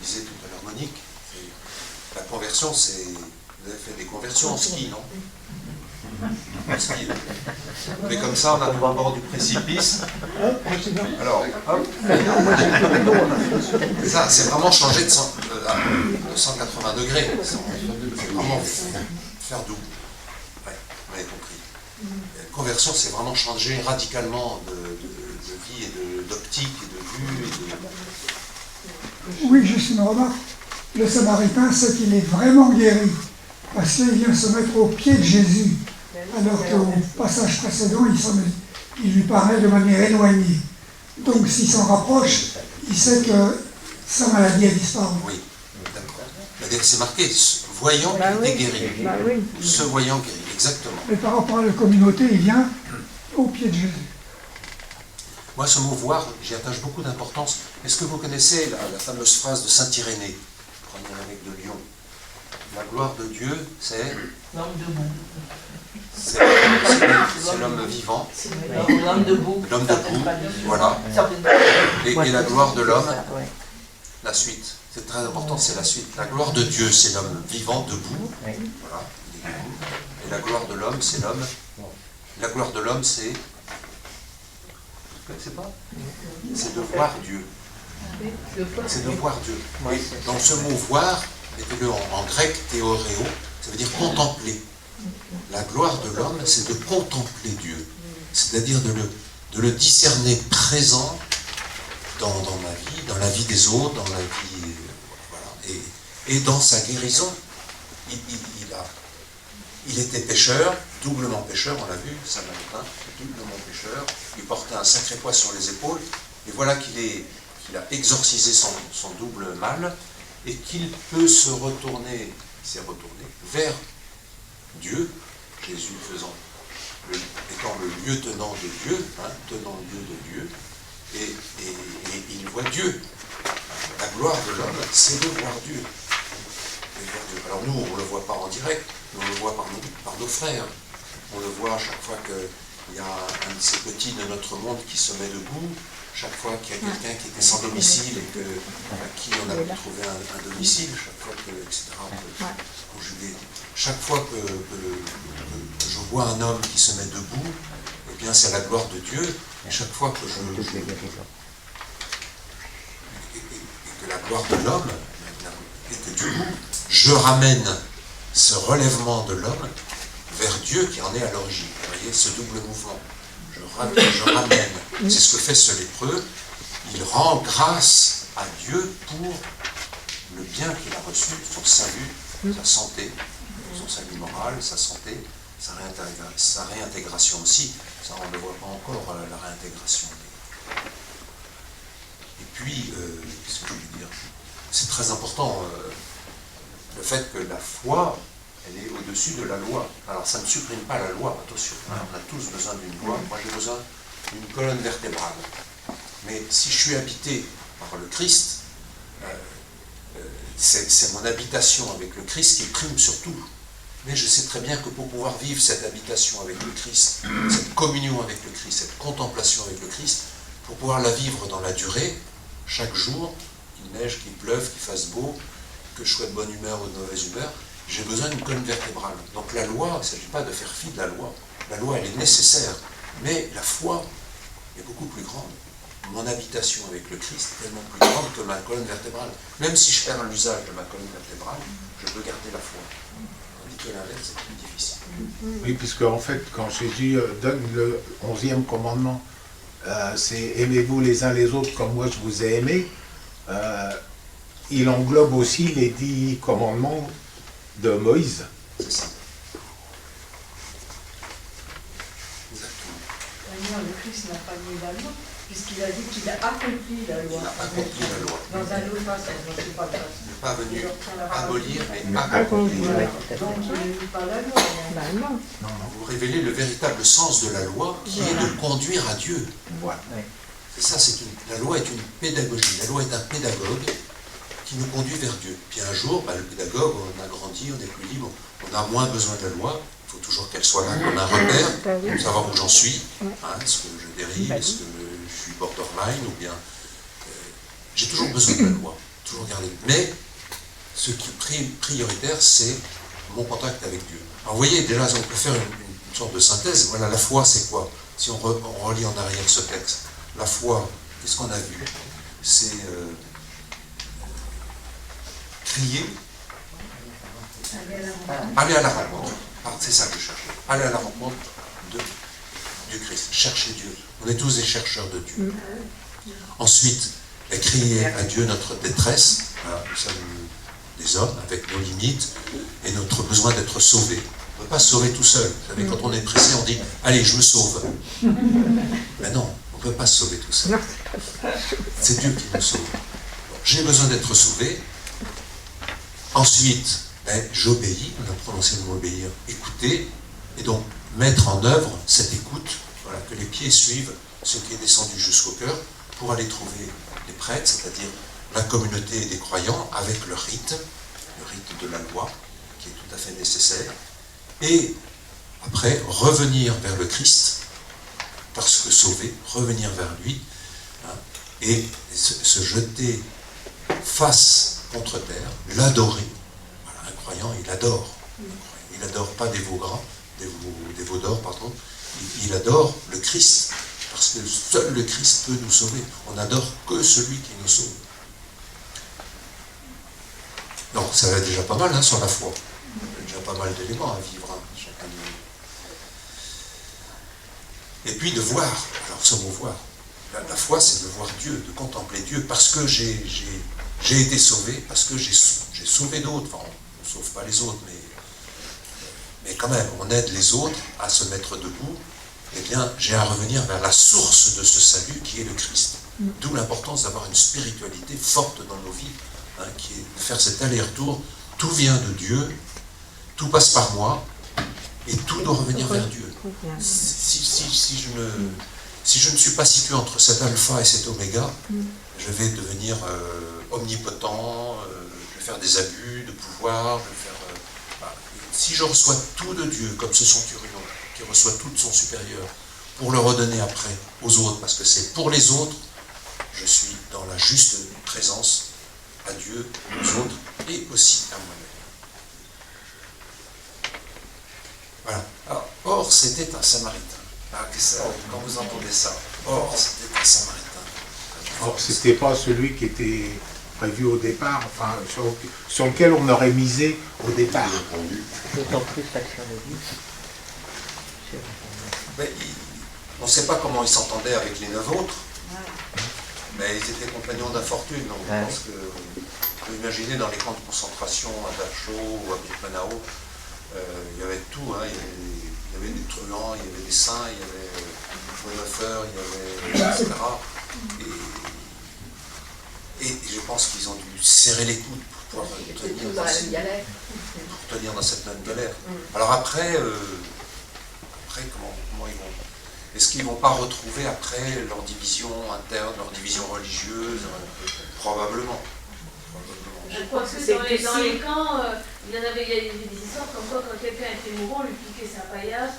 disait tout à l'heure Monique. La conversion, c'est. Vous avez fait des conversions en ski, non? En ski. Mais comme ça, on arrive au bord du précipice. Alors, hop. Ça, c'est vraiment changer de 180 degrés. C'est vraiment faire double. Ouais, vous avez compris. La conversion, c'est vraiment changer radicalement de vie et d'optique et de vue. Oui, juste une remarque. Le Samaritain sait qu'il est vraiment guéri. Parce qu'il vient se mettre aux pieds de Jésus, alors qu'au passage précédent, il lui parlait de manière éloignée. Donc s'il s'en rapproche, il sait que sa maladie a disparu. Oui, d'accord. C'est marqué, voyant qu'il était guéri. Se voyant guéri, exactement. Mais par rapport à la communauté, il vient aux pieds de Jésus. Moi, ce mot « voir », j'y attache beaucoup d'importance. Est-ce que vous connaissez la fameuse phrase de saint Irénée, premier évêque de Lyon? La gloire de Dieu, c'est l'homme debout. C'est l'homme vivant. L'homme debout. L'homme debout, voilà. Et la gloire de l'homme, la suite. C'est très important, c'est la suite. La gloire de Dieu, c'est l'homme vivant, debout. Voilà, il est debout. Et la gloire de l'homme, c'est l'homme. La gloire de l'homme, c'est. Vous ne connaissez pas? C'est de voir Dieu. C'est de voir Dieu. Et dans ce mot voir, mettez-le en grec, théoréo, ça veut dire contempler. La gloire de l'homme, c'est de contempler Dieu. C'est-à-dire de le discerner présent dans ma vie, dans la vie des autres, dans la vie. Voilà. Et dans sa guérison. Il était pécheur, doublement pécheur, on l'a vu, Samaritain, doublement pécheur. Il portait un sacré poids sur les épaules. Et voilà qu'il a exorcisé son double mal. Et qu'il peut se retourner, vers Dieu, Jésus étant le lieutenant de Dieu, tenant-lieu de Dieu, et il voit Dieu. La gloire de l'homme, c'est de voir Dieu. Alors nous, on ne le voit pas en direct, mais on le voit par nos frères. On le voit à chaque fois qu'il y a un de ces petits de notre monde qui se met debout, chaque fois qu'il y a quelqu'un qui était sans domicile et à qui on a pu trouver un domicile, chaque fois que, etc., on peut conjuguer. Chaque fois que je vois un homme qui se met debout, eh bien c'est la gloire de Dieu, et chaque fois que et que la gloire de l'homme est que du coup, je ramène ce relèvement de l'homme vers Dieu qui en est à l'origine. Vous voyez, ce double mouvement. Je ramène. C'est ce que fait ce lépreux. Il rend grâce à Dieu pour le bien qu'il a reçu, son salut, sa santé, son salut moral, sa santé, sa réintégration aussi. Ça, on ne voit pas encore la réintégration. Et puis, qu'est-ce que je veux dire? C'est très important, le fait que la foi, elle est au-dessus de la loi. Alors, ça ne supprime pas la loi, attention. Hein, on a tous besoin d'une loi. Moi, j'ai besoin d'une colonne vertébrale. Mais si je suis habité par le Christ, c'est mon habitation avec le Christ qui prime sur tout. Mais je sais très bien que pour pouvoir vivre cette habitation avec le Christ, cette communion avec le Christ, cette contemplation avec le Christ, pour pouvoir la vivre dans la durée, chaque jour, qu'il neige, qu'il pleuve, qu'il fasse beau, que je sois de bonne humeur ou de mauvaise humeur, j'ai besoin d'une colonne vertébrale. Donc la loi, il ne s'agit pas de faire fi de la loi. La loi, elle est nécessaire. Mais la foi est beaucoup plus grande. Mon habitation avec le Christ est tellement plus grande que ma colonne vertébrale. Même si je perds l'usage de ma colonne vertébrale, je peux garder la foi. Tandis que l'inverse, c'est plus difficile. Oui, puisque en fait, quand Jésus donne le 11e commandement, c'est aimez-vous les uns les autres comme moi je vous ai aimé, il englobe aussi les 10 commandements de Moïse. C'est ça. D'ailleurs, le Christ n'a pas mis la loi, puisqu'il a dit qu'il a accompli la loi. Il a accompli la loi. Dans un autre passage, je ne sais pas le passage. Il n'est pas venu abolir, mais accomplir. Donc, il ne dit pas la loi. Bah non. Vous révélez le véritable sens de la loi, qui est de conduire à Dieu. C'est ça, la loi est une pédagogie. La loi est un pédagogue qui nous conduit vers Dieu. Puis un jour, le pédagogue, on a grandi, on est plus libre, on a moins besoin de la loi. Il faut toujours qu'elle soit là comme un repère, pour savoir où j'en suis. Est-ce que je dérive, est-ce que je suis borderline, ou bien... j'ai toujours besoin de la loi, toujours garder. Mais ce qui est prioritaire, c'est mon contact avec Dieu. Alors vous voyez, déjà, on peut faire une sorte de synthèse. Voilà, la foi, c'est quoi? Si on relit en arrière ce texte, la foi, qu'est-ce qu'on a vu? C'est crier, aller à la rencontre. C'est ça que je cherche. Aller à la rencontre du Christ. Chercher Dieu. On est tous des chercheurs de Dieu. Ensuite, crier à Dieu notre détresse. Voilà, nous sommes des hommes avec nos limites et notre besoin d'être sauvés. On ne peut pas se sauver tout seul. Vous savez, quand on est pressé, on dit « Allez, je me sauve ». Mais non, on ne peut pas se sauver tout seul. C'est Dieu qui nous sauve. J'ai besoin d'être sauvé. Ensuite, j'obéis, on a prononcé le mot obéir, écouter, et donc mettre en œuvre cette écoute, voilà, que les pieds suivent ce qui est descendu jusqu'au cœur, pour aller trouver les prêtres, c'est-à-dire la communauté des croyants, avec le rite de la loi, qui est tout à fait nécessaire, et après revenir vers le Christ, parce que sauvé, revenir vers lui, et se jeter face contre terre, l'adorer. Voilà, un croyant, il adore. Il n'adore pas des veaux gras, des veaux d'or, pardon. Il adore le Christ, parce que seul le Christ peut nous sauver. On n'adore que celui qui nous sauve. Donc ça va déjà pas mal sur la foi. Il y a déjà pas mal d'éléments à vivre, chacun de nous. Et puis de voir, alors ce mot voir, la foi c'est de voir Dieu, de contempler Dieu, parce que j'ai été sauvé, parce que j'ai sauvé d'autres. Enfin, on ne sauve pas les autres, mais quand même, on aide les autres à se mettre debout. Eh bien, j'ai à revenir vers la source de ce salut qui est le Christ. D'où l'importance d'avoir une spiritualité forte dans nos vies, qui est de faire cet aller-retour. Tout vient de Dieu, tout passe par moi, et tout doit revenir vers Dieu. Si je ne suis pas situé entre cet alpha et cet oméga, je vais devenir omnipotent, je vais faire des abus de pouvoir, si je reçois tout de Dieu, comme ce centurion qui reçoit tout de son supérieur, pour le redonner après aux autres, parce que c'est pour les autres, je suis dans la juste présence à Dieu, aux autres, et aussi à moi-même. Voilà. Alors, or, c'était un Samaritain. Quand vous entendez ça, or, c'était un Samaritain. Or, c'était pas celui qui était prévu au départ, enfin, sur lequel on aurait misé au départ. D'autant plus l'action de Dieu. Mais on ne sait pas comment ils s'entendaient avec les 9 autres, mais ils étaient compagnons d'infortune, donc je pense que vous pouvez imaginer dans les camps de concentration à Dachau ou à Birkenau, il y avait tout, il y avait avait des truands, il y avait des saints, il y avait des bluffeurs, il y avait etc. Et je pense qu'ils ont dû serrer les coudes pour pouvoir tenir dans cette même galère. Alors après comment ils vont... Est-ce qu'ils ne vont pas retrouver après leur division interne, leur division religieuse? Probablement. Je crois que dans les camps, il y avait des histoires comme quoi quand quelqu'un était mourant, on lui piquait sa paillasse,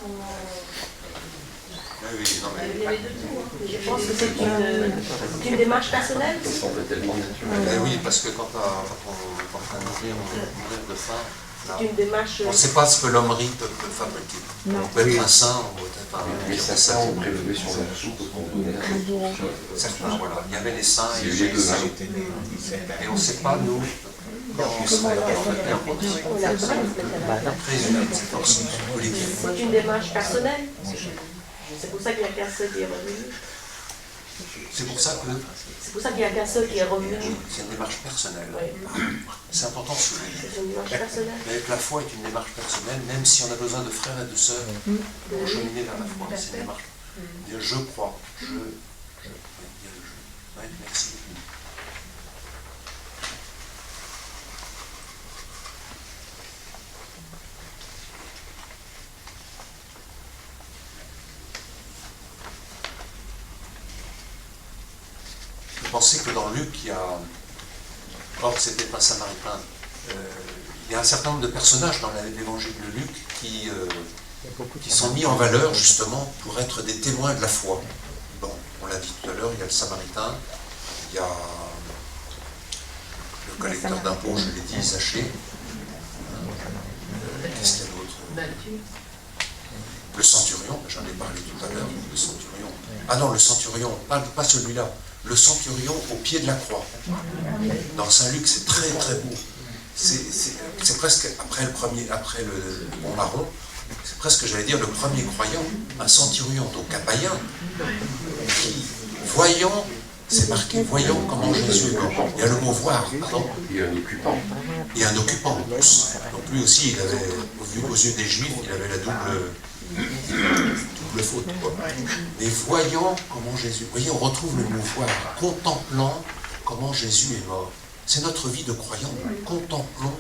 Oui, non, mais... il y avait de tout. Je pense que c'est une démarche personnelle. Ça semble tellement naturel. Oui, parce que quand on est en train de mourir de faim, c'est une démarche... on ne sait pas ce que l'hommerie peut fabriquer. Non. On peut être un saint, on peut être un... Mais certains ont prélevé sur leur soupe pour donner à Certains, voilà. Il y avait les saints et les les saints. Et on ne sait pas, nous, comment on serait C'est une démarche personnelle. C'est pour ça qu'il n'y a qu'un seul qui est revenu. C'est pour ça que... C'est pour ça qu'il n'y a qu'un seul qui est revenu. C'est une démarche personnelle. C'est important de souligner. C'est une démarche personnelle. Mais la foi est une démarche personnelle, même si on a besoin de frères et de sœurs pour cheminer vers la foi. C'est une démarche. Je crois. Ouais, merci. Vous pensez que dans Luc, il y a... Or, c'était un Samaritain. Il y a un certain nombre de personnages dans l'évangile de Luc qui sont mis en valeur, justement, pour être des témoins de la foi. Bon, on l'a dit tout à l'heure, il y a le Samaritain, il y a le collecteur d'impôts, je l'ai dit, Zachée. Qu'est-ce qu'il y a d'autre? Le centurion, j'en ai parlé tout à l'heure, le centurion. Ah non, le centurion, pas celui-là. Le centurion au pied de la croix. Dans Saint-Luc, c'est très très beau. C'est presque, après le bon larron, c'est presque, j'allais dire, le premier croyant, un centurion, donc un païen, qui, voyant, c'est marqué, voyant comment Jésus est mort. Il y a le mot voir, pardon. Et un occupant. Et un occupant en plus. Donc lui aussi, il avait, aux yeux des Juifs, il avait la double faute. Mais voyant comment Jésus... Vous voyez, on retrouve le mot voir. Contemplant comment Jésus est mort. C'est notre vie de croyant. Contemplons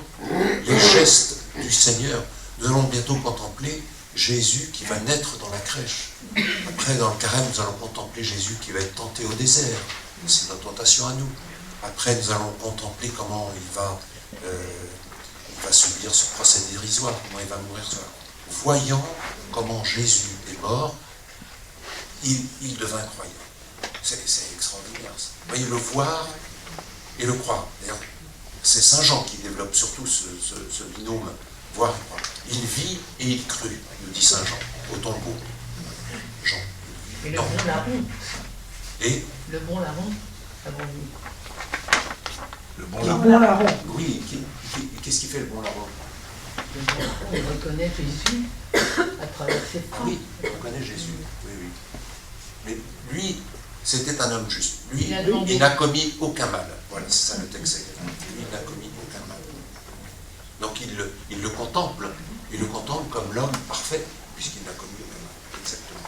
les gestes du Seigneur. Nous allons bientôt contempler Jésus qui va naître dans la crèche. Après, dans le carême, nous allons contempler Jésus qui va être tenté au désert. C'est notre tentation à nous. Après, nous allons contempler comment il va subir ce procès dérisoire, comment il va mourir sur la croix. Voyant comment Jésus est mort, il devint croyant. C'est extraordinaire. Ça. Vous voyez, le voir et le croire. D'ailleurs, c'est Saint Jean qui développe surtout ce binôme voir et croire. Il vit et il crut, nous dit Saint Jean, au tombeau. Jean. Et le bon larron. Et le bon larron, avant lui. Le bon larron. Oui, qu'est-ce qui fait le bon larron? Le bon larron, il reconnaît Jésus à travers ses femmes. Oui, il reconnaît Jésus. Oui, oui. Mais lui, c'était un homme juste. Lui, il n'a commis aucun mal. Voilà, c'est ça le texte. Lui, il n'a commis aucun mal. Donc il le contemple. Il le contemple comme l'homme parfait, puisqu'il n'a commis aucun mal. Exactement.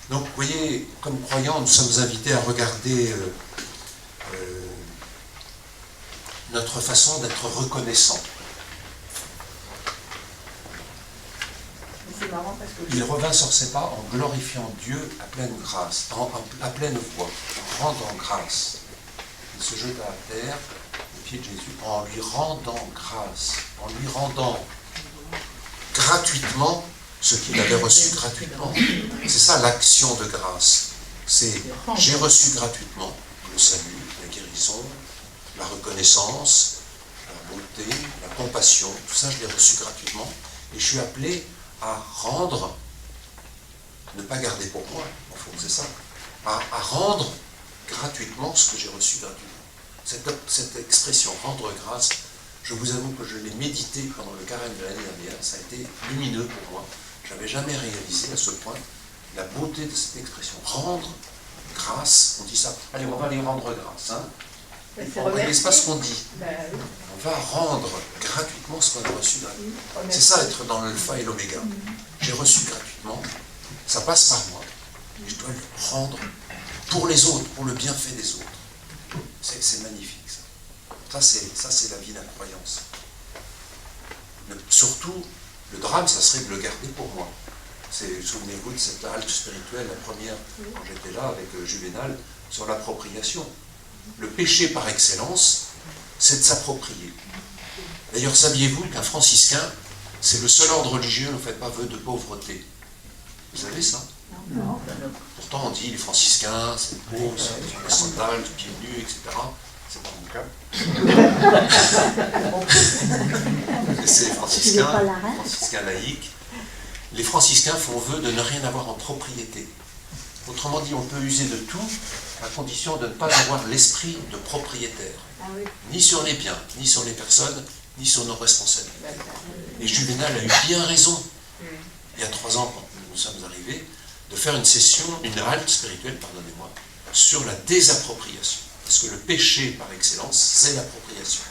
Donc, vous voyez, comme croyants, nous sommes invités à regarder notre façon d'être reconnaissant. Marrant parce que... Il revint sur ses pas en glorifiant Dieu à pleine grâce, à pleine voix, en rendant grâce. Il se jeta à terre, aux pieds de Jésus, en lui rendant grâce, en lui rendant gratuitement ce qu'il avait reçu gratuitement. C'est ça l'action de grâce. C'est j'ai reçu gratuitement le salut, la guérison, la reconnaissance, la beauté, la compassion, tout ça je l'ai reçu gratuitement et je suis appelé à rendre, ne pas garder pour moi, au fond c'est ça, à rendre gratuitement ce que j'ai reçu gratuitement. Cette expression, rendre grâce, je vous avoue que je l'ai médité pendant le carême de l'année dernière, ça a été lumineux pour moi. Je n'avais jamais réalisé à ce point la beauté de cette expression. Rendre grâce, on dit ça, allez on va aller rendre grâce. Hein. On ne réalise pas ce qu'on dit. On va rendre gratuitement ce qu'on a reçu gratuitement. C'est ça, être dans l'alpha et l'oméga. J'ai reçu gratuitement, ça passe par moi. Et je dois le rendre pour les autres, pour le bienfait des autres. C'est magnifique, ça. Ça, c'est la vie d'un croyance. Surtout, le drame, ça serait de le garder pour moi. Souvenez-vous de cette halte spirituelle, la première, quand j'étais là avec Juvénal, sur l'appropriation. Le péché par excellence, c'est de s'approprier. D'ailleurs, saviez-vous qu'un franciscain, c'est le seul ordre religieux qui ne fait pas vœu de pauvreté? Vous savez ça? Non. Pourtant, on dit les franciscains, c'est pauvre, c'est les sandales, pieds nus, etc. C'est pas mon cas. C'est les franciscains laïcs. Les franciscains font vœu de ne rien avoir en propriété. Autrement dit, on peut user de tout à condition de ne pas avoir l'esprit de propriétaire. Ni sur les biens, ni sur les personnes, ni sur nos responsabilités. Et Juvénal a eu bien raison, il y a 3 ans, quand nous sommes arrivés, de faire une session, une halte spirituelle, pardonnez-moi, sur la désappropriation. Parce que le péché par excellence, c'est l'appropriation.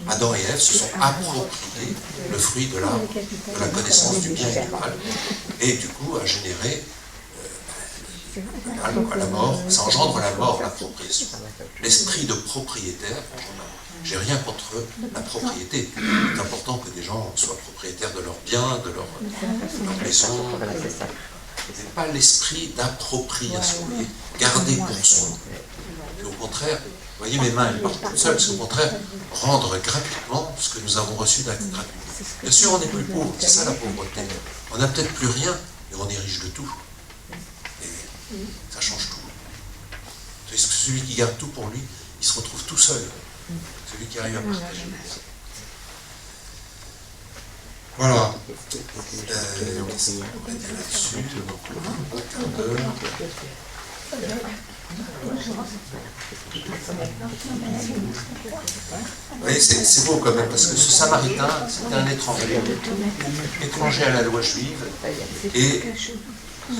Adam et Ève se sont appropriés le fruit de la connaissance du bien et du mal, et du coup a généré la mort. Ça engendre la mort, l'appropriation. L'esprit de propriétaire, j'ai rien contre la propriété. C'est important que des gens soient propriétaires de leurs biens, de leur maison. Ce n'est pas l'esprit d'appropriation, garder pour soi. Au contraire, vous voyez mes mains, elles partent toutes seules, c'est au contraire rendre gratuitement ce que nous avons reçu gratuitement. Bien sûr, on n'est plus pauvre, c'est ça la pauvreté. On n'a peut-être plus rien, mais on est riche de tout. Et ça change tout. Parce que celui qui garde tout pour lui, il se retrouve tout seul. Celui qui arrive à partager. Voilà. Qu'est-ce qu'on pourrait dire là-dessus? Un quart d'heure. Oui, c'est beau quand même, parce que ce Samaritain, c'était un étranger à la loi juive, et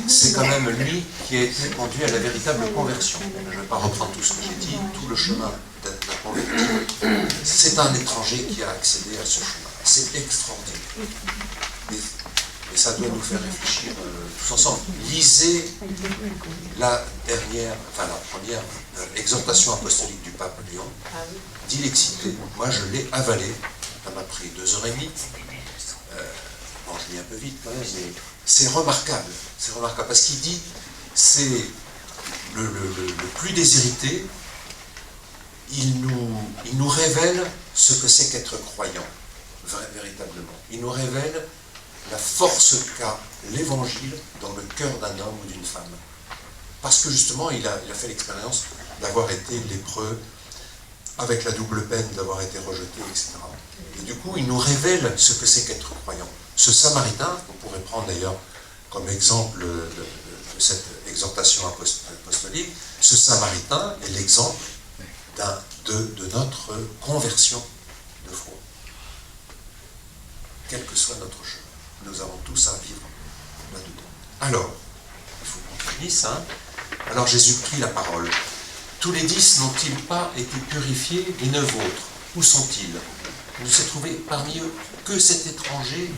c'est quand même lui qui a été conduit à la véritable conversion. Je ne vais pas reprendre tout ce que j'ai dit, tout le chemin de la conversion. C'est un étranger qui a accédé à ce chemin. C'est extraordinaire. Et ça doit nous faire réfléchir tous ensemble. Lisez la première exhortation apostolique du pape Léon, Dilexité. Moi, je l'ai avalée. Ça m'a pris 2h30. Bon, je lis un peu vite quand même, mais c'est remarquable. C'est remarquable parce qu'il dit, c'est le plus déshérité. Il nous révèle ce que c'est qu'être croyant, véritablement. Il nous révèle la force qu'a l'évangile dans le cœur d'un homme ou d'une femme. Parce que justement, il a fait l'expérience d'avoir été lépreux, avec la double peine d'avoir été rejeté, etc. Et du coup, il nous révèle ce que c'est qu'être croyant. Ce Samaritain, qu'on pourrait prendre d'ailleurs comme exemple de cette exhortation apostolique, ce Samaritain est l'exemple de notre conversion de foi. Quel que soit notre chemin. Nous avons tous à vivre là-dedans. Alors, il faut qu'on finisse, hein. Alors Jésus prit la parole. Tous les 10 n'ont-ils pas été purifiés les 9 autres? Où sont-ils? Il ne s'est trouvé parmi eux que cet étranger,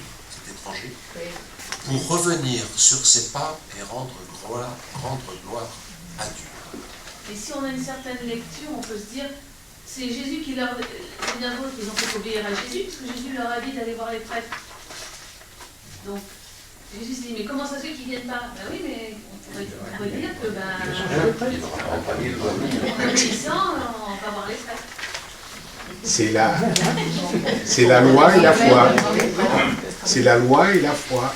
pour revenir sur ses pas et rendre gloire à Dieu. Et si on a une certaine lecture, on peut se dire, c'est Jésus qui leur... Les 9 autres, ils ont fait obéir à Jésus, parce que Jésus leur a dit d'aller voir les prêtres. Donc, Jésus se dit, mais comment ça se fait qu'ils ne viennent pas? Ben oui, mais on pourrait dire que, obéissant, on va voir les prêtres. C'est la loi et la foi. C'est la loi et la foi.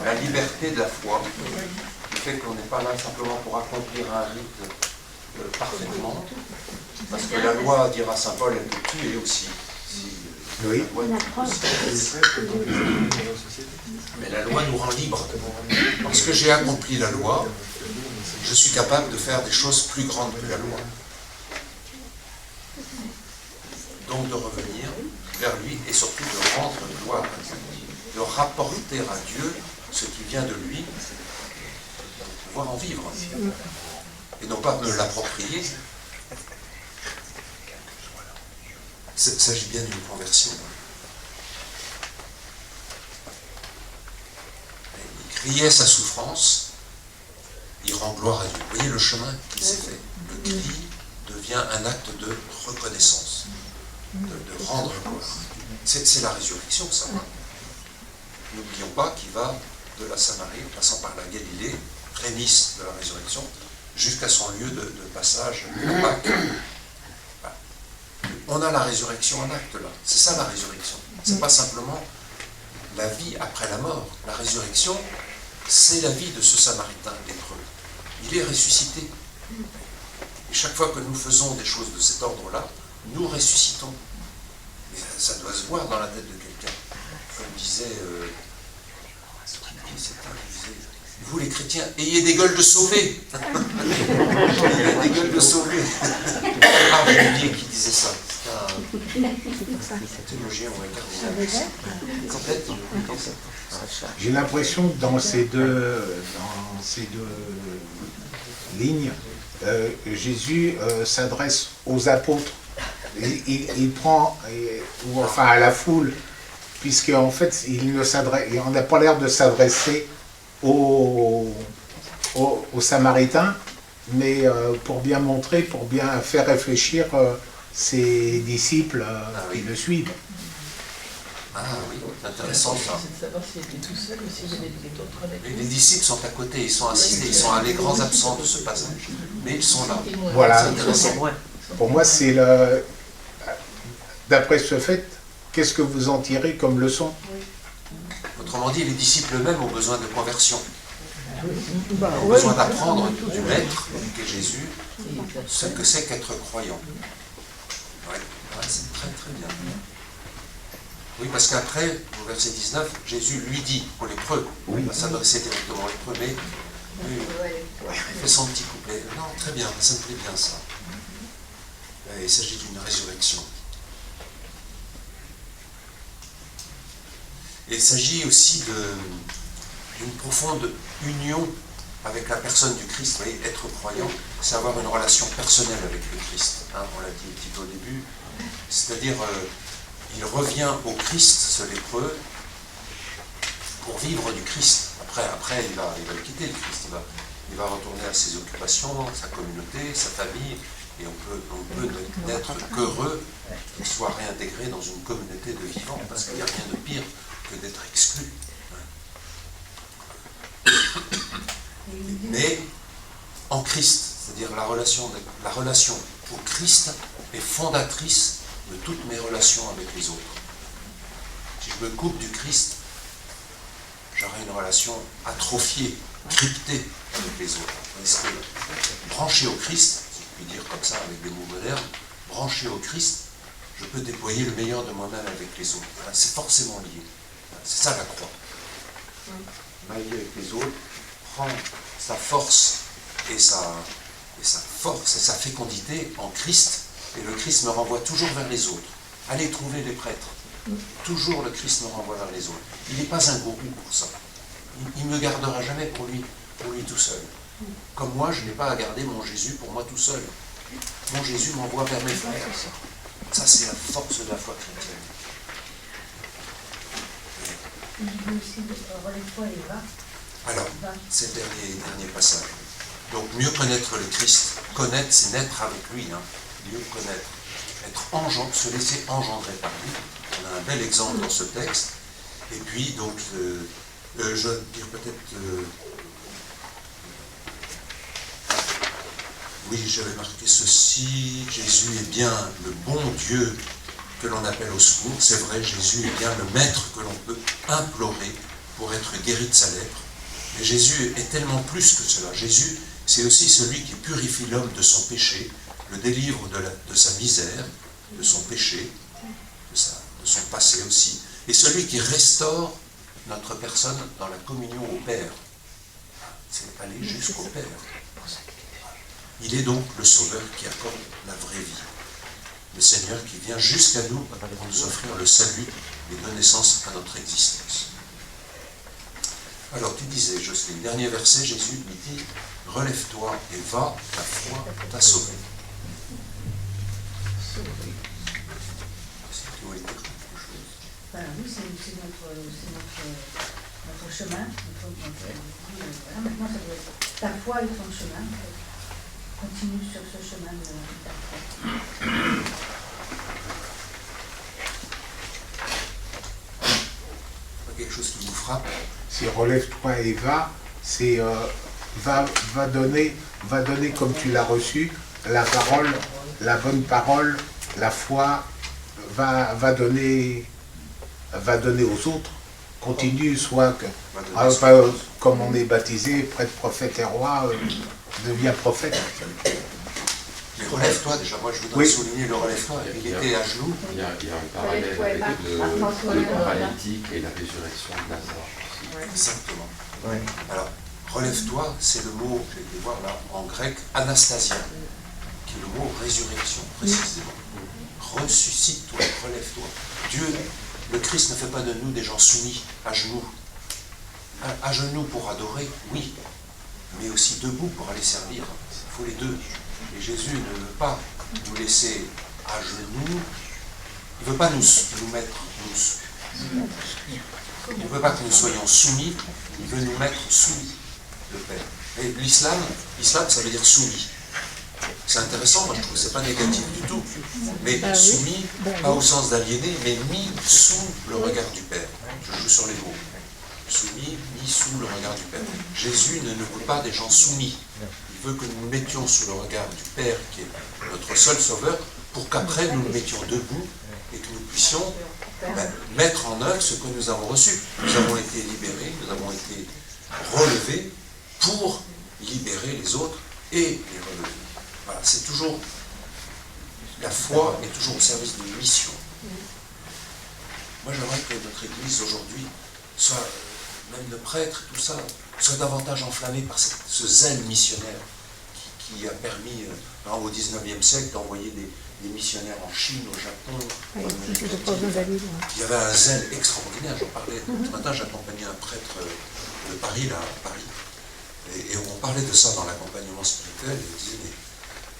La liberté de la foi, qui fait qu'on n'est pas là simplement pour accomplir un rite parfaitement, parce que la loi, dira saint Paul, elle peut tuer aussi. Oui. Mais la loi nous rend libres. Parce que j'ai accompli la loi, je suis capable de faire des choses plus grandes que la loi. Donc de revenir vers lui et surtout de rendre gloire à Dieu, de rapporter à Dieu ce qui vient de lui, pour pouvoir en vivre. Et non pas me l'approprier, Il s'agit bien d'une conversion. Il criait sa souffrance, il rend gloire à Dieu. Vous voyez le chemin qu'il s'est fait. Le cri devient un acte de reconnaissance, de rendre gloire. C'est la résurrection, ça. N'oublions pas qu'il va de la Samarie, en passant par la Galilée, prémisse de la résurrection, jusqu'à son lieu de passage, à Pâques. Voilà. On a la résurrection en acte, là. C'est ça, la résurrection. C'est pas simplement la vie après la mort. La résurrection, c'est la vie de ce Samaritain lépreux. Il est ressuscité. Et chaque fois que nous faisons des choses de cet ordre-là, nous ressuscitons. Et ça doit se voir dans la tête de quelqu'un. Comme disait, vous les chrétiens, ayez des gueules de sauvés. Ayez des gueules de sauvés. Ah, j'ai oublié qui disait ça. C'est un théologien ou un cardinal. J'ai l'impression que dans ces deux lignes, Jésus s'adresse aux apôtres. Il prend, ou enfin à la foule, puisqu'en fait, on n'a pas l'air de s'adresser aux Samaritains, mais pour bien montrer, pour bien faire réfléchir ses disciples qui le suivent. Ah oui, c'est intéressant ça. C'est de savoir s'il était tout seul ou s'il y avait d'autres avec lui. Les disciples sont à côté, ils sont assistés, ils sont les grands absents de ce passage, mais ils sont là. Voilà. Pour moi, c'est le. D'après ce fait, qu'est-ce que vous en tirez comme leçon? Autrement dit, les disciples eux-mêmes ont besoin de conversion. Ils ont besoin d'apprendre du Maître, qui est Jésus, ce que c'est qu'être croyant. Ouais, c'est très très bien. Oui, parce qu'après, au verset 19, Jésus lui dit aux lépreux, il va s'adresser directement aux lépreux, mais il fait son petit couplet. Non, très bien, ça me plaît bien ça. Il s'agit d'une résurrection. Et il s'agit aussi d'une profonde union avec la personne du Christ. Vous voyez, être croyant, c'est avoir une relation personnelle avec le Christ. Hein, on l'a dit un petit peu au début. C'est-à-dire, il revient au Christ, ce lépreux, pour vivre du Christ. Après il va le quitter, le Christ. Il va retourner à ses occupations, sa communauté, sa famille. Et on peut n'être qu'heureux qu'il soit réintégré dans une communauté de vivants, parce qu'il n'y a rien de pire que d'être exclu. Mais en Christ, c'est-à-dire la relation au Christ est fondatrice de toutes mes relations avec les autres. Si je me coupe du Christ, j'aurai une relation atrophiée, cryptée avec les autres. Parce que branché au Christ, si je puis dire comme ça avec des mots modernes, branché au Christ, je peux déployer le meilleur de moi-même avec les autres. C'est forcément lié. C'est ça la croix. M'allier avec les autres, prend sa force et sa force et sa fécondité en Christ, et le Christ me renvoie toujours vers les autres. Allez trouver les prêtres. Toujours le Christ me renvoie vers les autres. Il n'est pas un gourou pour ça. Il ne me gardera jamais pour lui tout seul. Comme moi, je n'ai pas à garder mon Jésus pour moi tout seul. Mon Jésus m'envoie vers mes frères. Ça, c'est la force de la foi chrétienne. Alors, c'est le dernier passage. Donc, mieux connaître le Christ. Connaître, c'est naître avec lui. Hein. Mieux connaître. Se laisser engendrer par lui. On a un bel exemple dans ce texte. Et puis, donc, je vais dire peut-être... oui, j'avais marqué ceci. Jésus est bien le bon Dieu que l'on appelle au secours. C'est vrai, Jésus est bien le maître que l'on peut implorer pour être guéri de sa lèpre. Mais Jésus est tellement plus que cela. Jésus, c'est aussi celui qui purifie l'homme de son péché, le délivre de sa misère, de son péché, de son passé aussi, et celui qui restaure notre personne dans la communion au Père. C'est aller jusqu'au Père. Il est donc le Sauveur qui accorde la vraie vie. Le Seigneur qui vient jusqu'à nous pour nous offrir le salut et donner sens à notre existence. Alors tu disais, Jocelyne, dernier verset, Jésus lui dit « Relève-toi et va, ta foi t'a sauvé. » notre chemin. Voilà, maintenant, ça doit être ta foi et ton chemin. Continue sur ce chemin de ta foi. Quelque chose qui vous frappe? Si relève-toi et va, c'est va donner comme tu l'as reçu, la parole, la bonne parole, la foi, va donner aux autres. Continue, soit que, comme on est baptisé, prêtre, prophète et roi, devient prophète. Mais relève-toi déjà, moi je voudrais souligner le relève-toi, il était à genoux. Il y a un parallèle avec le paralytique et la résurrection de Lazare. Exactement. Alors, relève-toi, c'est le mot, j'ai été voir là, en grec, anastasia, qui est le mot résurrection, précisément. Ressuscite-toi, relève-toi. Dieu, le Christ ne fait pas de nous des gens soumis, à genoux. À genoux pour adorer, oui, mais aussi debout pour aller servir. Il faut les deux. Et Jésus ne veut pas nous laisser à genoux, il ne veut pas nous mettre, il ne veut pas que nous soyons soumis, il veut nous mettre soumis, le Père. Et l'islam, ça veut dire soumis. C'est intéressant, moi je trouve que ce n'est pas négatif du tout. Mais soumis, pas au sens d'aliéné, mais mis sous le regard du Père. Je joue sur les mots. Soumis, mis sous le regard du Père. Jésus ne veut pas des gens soumis. Il veut que nous nous mettions sous le regard du Père, qui est notre seul sauveur, pour qu'après nous nous mettions debout et que nous puissions mettre en œuvre ce que nous avons reçu. Nous avons été libérés, nous avons été relevés pour libérer les autres et les relever. Voilà, c'est toujours, la foi est toujours au service d'une mission. Moi j'aimerais que notre Église aujourd'hui soit, même de prêtres et tout ça, soit davantage enflammée par ce zèle missionnaire qui a permis, au XIXe siècle, d'envoyer des missionnaires en Chine, au Japon. Il y avait un zèle extraordinaire. J'en parlais ce matin, j'accompagnais un prêtre de Paris, là, à Paris, et on parlait de ça dans l'accompagnement spirituel, et on disait, mais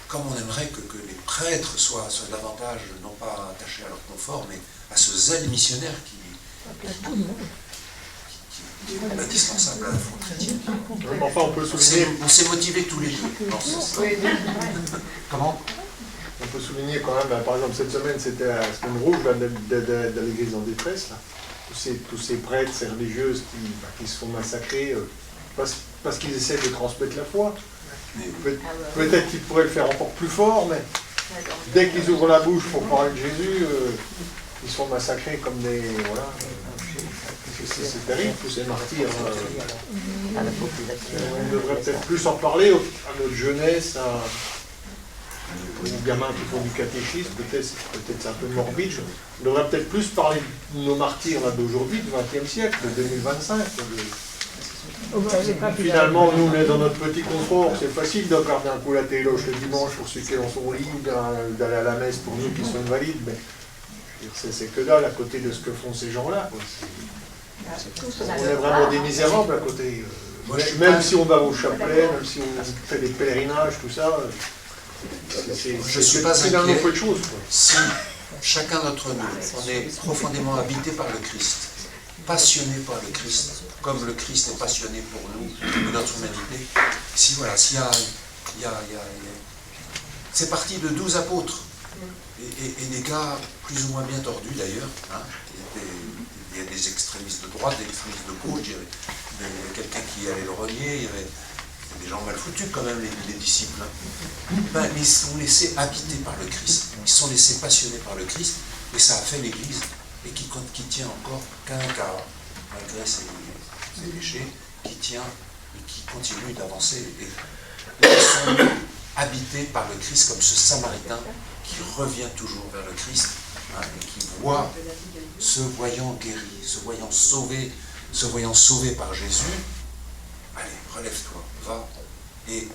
comme on aimerait que les prêtres soient davantage, non pas attachés à leur confort, mais à ce zèle missionnaire qui est indispensable à la foi chrétienne. Enfin, on peut souligner... On s'est motivés tous les deux dans ce sens. Comment? On peut souligner quand même, par exemple, cette semaine, c'était la semaine rouge de l'église en détresse. Là. Tous ces prêtres, ces religieuses qui se font massacrer parce qu'ils essaient de transmettre la foi. Peut-être qu'ils pourraient le faire encore plus fort, mais dès qu'ils ouvrent la bouche pour parler de Jésus, ils se font massacrer comme des... Voilà. C'est terrible, tous ces martyrs. On devrait peut-être plus en parler à notre jeunesse, aux gamins qui font du catéchisme, peut-être c'est un peu morbide. On devrait peut-être plus parler de nos martyrs d'aujourd'hui, du XXe siècle, de 2025. Finalement, nous, on est dans notre petit confort. C'est facile de regarder un coup la téloche le dimanche pour ceux qui en sont libres, d'aller à la messe pour nous qui sont invalides, mais c'est que dalle à côté de ce que font ces gens-là. On est vraiment des misérables à côté. Même si on va au chapelet, même si on fait des pèlerinages, tout ça, je ne suis pas inquiet si chacun d'entre nous, on est profondément habité par le Christ, passionné par le Christ, comme le Christ est passionné pour nous, pour notre humanité. Si voilà, s'il y a c'est parti de 12 apôtres, et des gars plus ou moins bien tordus d'ailleurs, hein. Il y a des extrémistes de droite, des extrémistes de gauche, il y avait quelqu'un qui allait le renier, il y avait des gens mal foutus quand même, les disciples. Mais ils sont laissés habiter par le Christ, ils sont laissés passionnés par le Christ, et ça a fait l'Église, et qui tient encore qu'un quart, malgré ses péchés, qui tient et qui continue d'avancer. Et ils sont habités par le Christ comme ce Samaritain qui revient toujours vers le Christ, hein, et qui voit, se voyant guéri, se voyant sauvé par Jésus. Allez, relève-toi, va, et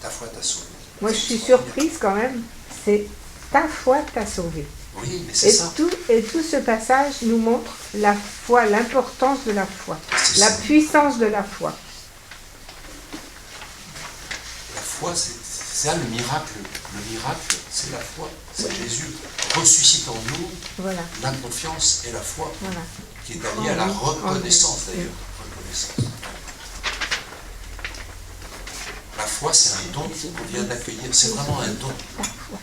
ta foi t'a sauvé. Moi, je suis surprise quand même, c'est ta foi t'a sauvé. Oui, mais c'est ça. Et tout ce passage nous montre la foi, l'importance de la foi, la puissance de la foi. La foi, c'est ça le miracle. Le miracle, c'est la foi. C'est Jésus ressuscite en nous la confiance et la foi qui est allié à la reconnaissance d'ailleurs. Reconnaissance. La foi, c'est un don qu'on vient d'accueillir. C'est vraiment un don.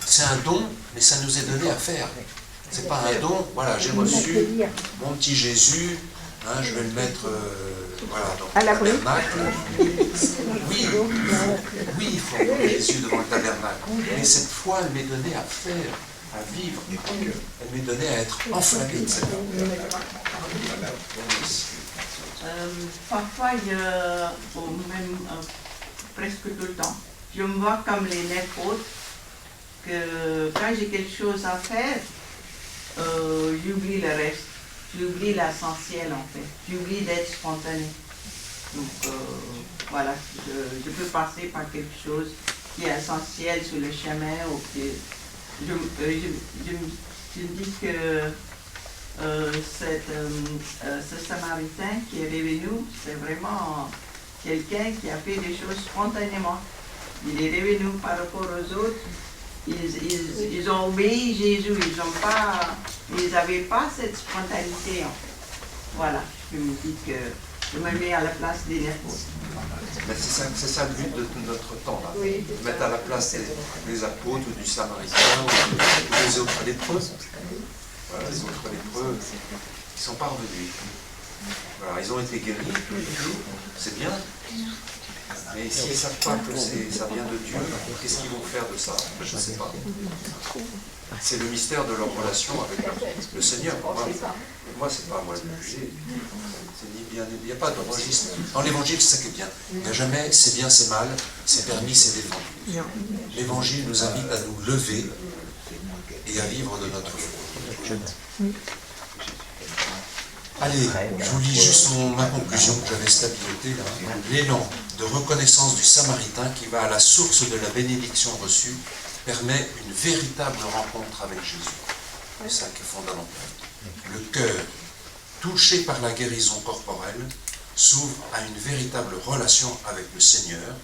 C'est un don, mais ça nous est donné à faire. C'est pas un don, voilà, j'ai reçu mon petit Jésus, hein, je vais le mettre voilà, dans le tabernacle. Oui, il faut avoir Jésus devant le tabernacle. Mais cette foi, elle m'est donnée à faire, à vivre. Elle m'est donnée à être enflammée de cette foi. Parfois, même presque tout le temps, je me vois comme les 9 autres, que quand j'ai quelque chose à faire, j'oublie le reste, j'oublie l'essentiel en fait, j'oublie d'être spontané. Donc voilà, je peux passer par quelque chose qui est essentiel sur le chemin, ou que je me dis que ce Samaritain qui est revenu, c'est vraiment quelqu'un qui a fait des choses spontanément. Il est revenu par rapport aux autres. Ils ont obéi Jésus, ils n'avaient pas cette spontanéité. Voilà, je me dis que je me mets à la place des nefos. C'est ça le but de notre temps, là. Oui, mettre à la place des apôtres ou du Samaritain ou des autres lépreux. Voilà, les autres lépreux, ils ne sont pas revenus. Voilà, ils ont été guéris, c'est bien. Mais s'ils ne savent pas que ça vient de Dieu, qu'est-ce qu'ils vont faire de ça? Je ne sais pas. C'est le mystère de leur relation avec le Seigneur. Moi, c'est pas moi le juger. Il n'y a pas de registre. Dans l'Évangile, c'est ça qui est bien. Il n'y a jamais c'est bien, c'est mal, c'est permis, c'est défendu. L'Évangile nous invite à nous lever et à vivre de notre foi. Allez, je vous lis juste ma conclusion que j'avais stabilité là. L'élan de reconnaissance du Samaritain qui va à la source de la bénédiction reçue permet une véritable rencontre avec Jésus. C'est ça qui est fondamental. Le cœur, touché par la guérison corporelle, s'ouvre à une véritable relation avec le Seigneur.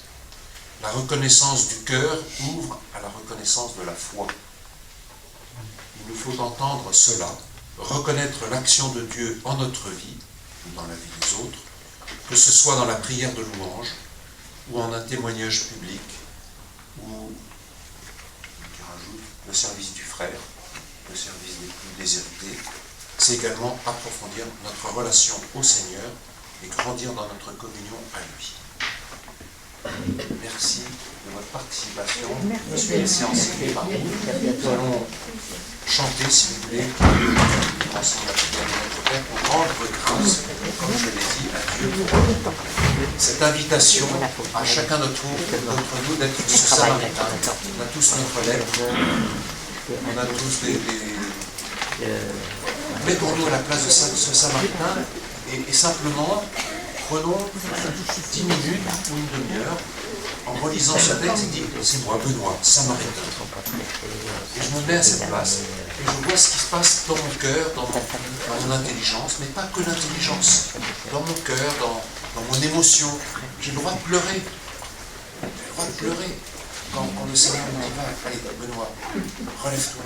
La reconnaissance du cœur ouvre à la reconnaissance de la foi. Il nous faut entendre cela, reconnaître l'action de Dieu en notre vie, ou dans la vie des autres, que ce soit dans la prière de louange, ou en un témoignage public, ou le service du frère, le service des plus déshérités. C'est également approfondir notre relation au Seigneur et grandir dans notre communion à lui. Merci de votre participation. Je suis laissé enseigner par vous. Nous allons chanter, si vous voulez, ensemble à prière de notre Père pour rendre grâce, comme je l'ai dit, à Dieu pour cette invitation à chacun d'entre nous d'être ce Samaritain. On a tous notre lettre, on a tous mettons-nous à la place de ce Samaritain et simplement prenons 10 minutes ou une demi-heure en relisant ce texte, il dit c'est moi, Benoît, Samaritain. Et je me mets à cette place et je vois ce qui se passe dans mon cœur, dans mon intelligence, mais pas que l'intelligence, dans mon cœur, dans mon émotion. J'ai le droit de pleurer. J'ai le droit de pleurer. Quand le Seigneur me dit, allez, Benoît, relève-toi.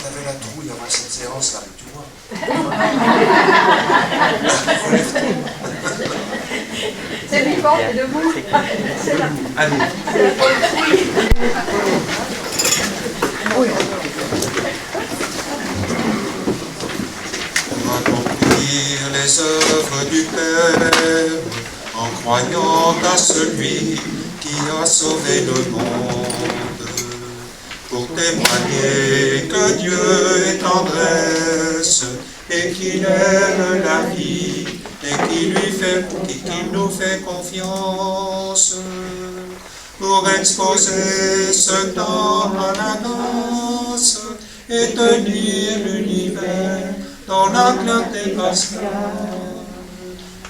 T'avais la trouille avant cette séance là, tu vois. Relève-toi. C'est vivant, c'est debout. C'est là. Allez. C'est la poésie. Oui. On va accomplir les œuvres du Père en croyant à celui qui a sauvé le monde, pour témoigner que Dieu est tendresse et qu'il aime la vie et qu'il nous fait confiance, pour exposer ce temps à la grâce et tenir l'univers dans la clarté pascale.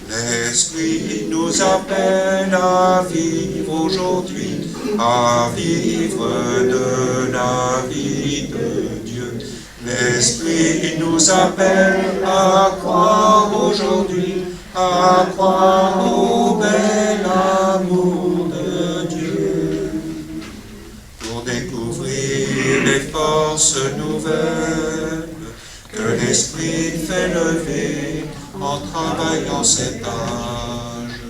L'Esprit nous appelle à vivre aujourd'hui, à vivre de la vie de Dieu. L'Esprit nous appelle à croire aujourd'hui, à croire au bel amour de Dieu, pour découvrir les forces nouvelles que l'Esprit fait lever en travaillant cet âge,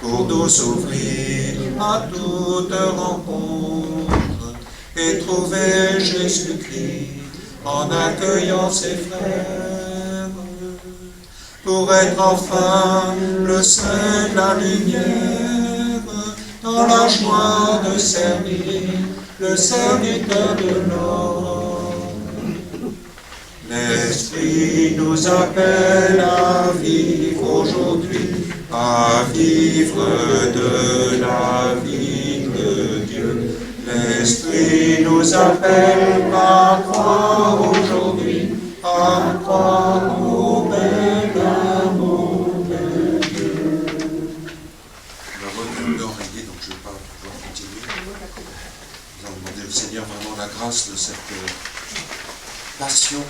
pour nous ouvrir à toute rencontre et trouver Jésus-Christ en accueillant ses frères, pour être enfin le sein de la lumière, dans la joie de servir le serviteur de l'homme. L'Esprit nous appelle à vivre aujourd'hui, à vivre de la vie de Dieu. L'Esprit nous appelle à croire aujourd'hui, à croire au bel amour de Dieu. La voix est oreiller, donc je ne vais pas pouvoir continuer. Nous allons demander au Seigneur vraiment la grâce de cette passion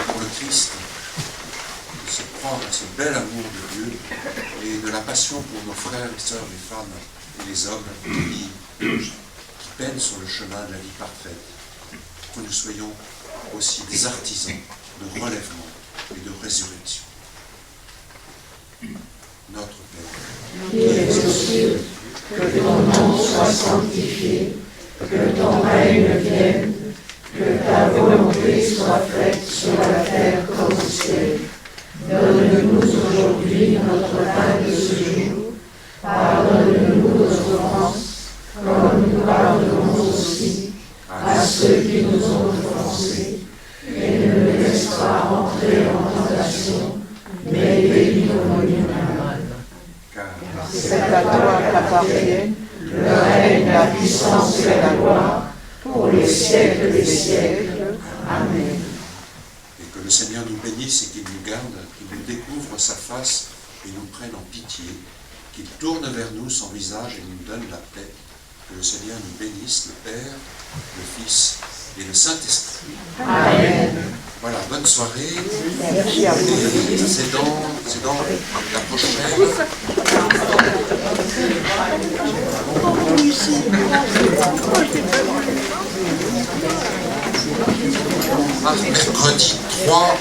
pour le Christ, de se croire à ce bel amour de Dieu et de la passion pour nos frères et sœurs, les femmes et les hommes qui peinent sur le chemin de la vie parfaite, que nous soyons aussi des artisans de relèvement et de résurrection. Notre Père, qui es aux cieux, que ton nom soit sanctifié, que ton règne vienne, que ta volonté soit faite sur la terre comme au ciel. Donne-nous aujourd'hui notre pain de ce jour. Pardonne-nous nos offenses, comme nous pardonnons aussi à ceux qui nous ont offensés. Et ne nous laisse pas entrer en tentation, mais délivre-nous du mal. Car c'est à toi qu'appartiennent le règne, la puissance et la gloire, pour les siècles des siècles. Amen. Et que le Seigneur nous bénisse et qu'il nous garde, qu'il nous découvre sa face et nous prenne en pitié, qu'il tourne vers nous son visage et nous donne la paix. Que le Seigneur nous bénisse, le Père, le Fils et le Saint-Esprit. Amen. Voilà, bonne soirée. Merci à vous. Et c'est dans la prochaine. Mercredi 3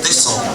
décembre.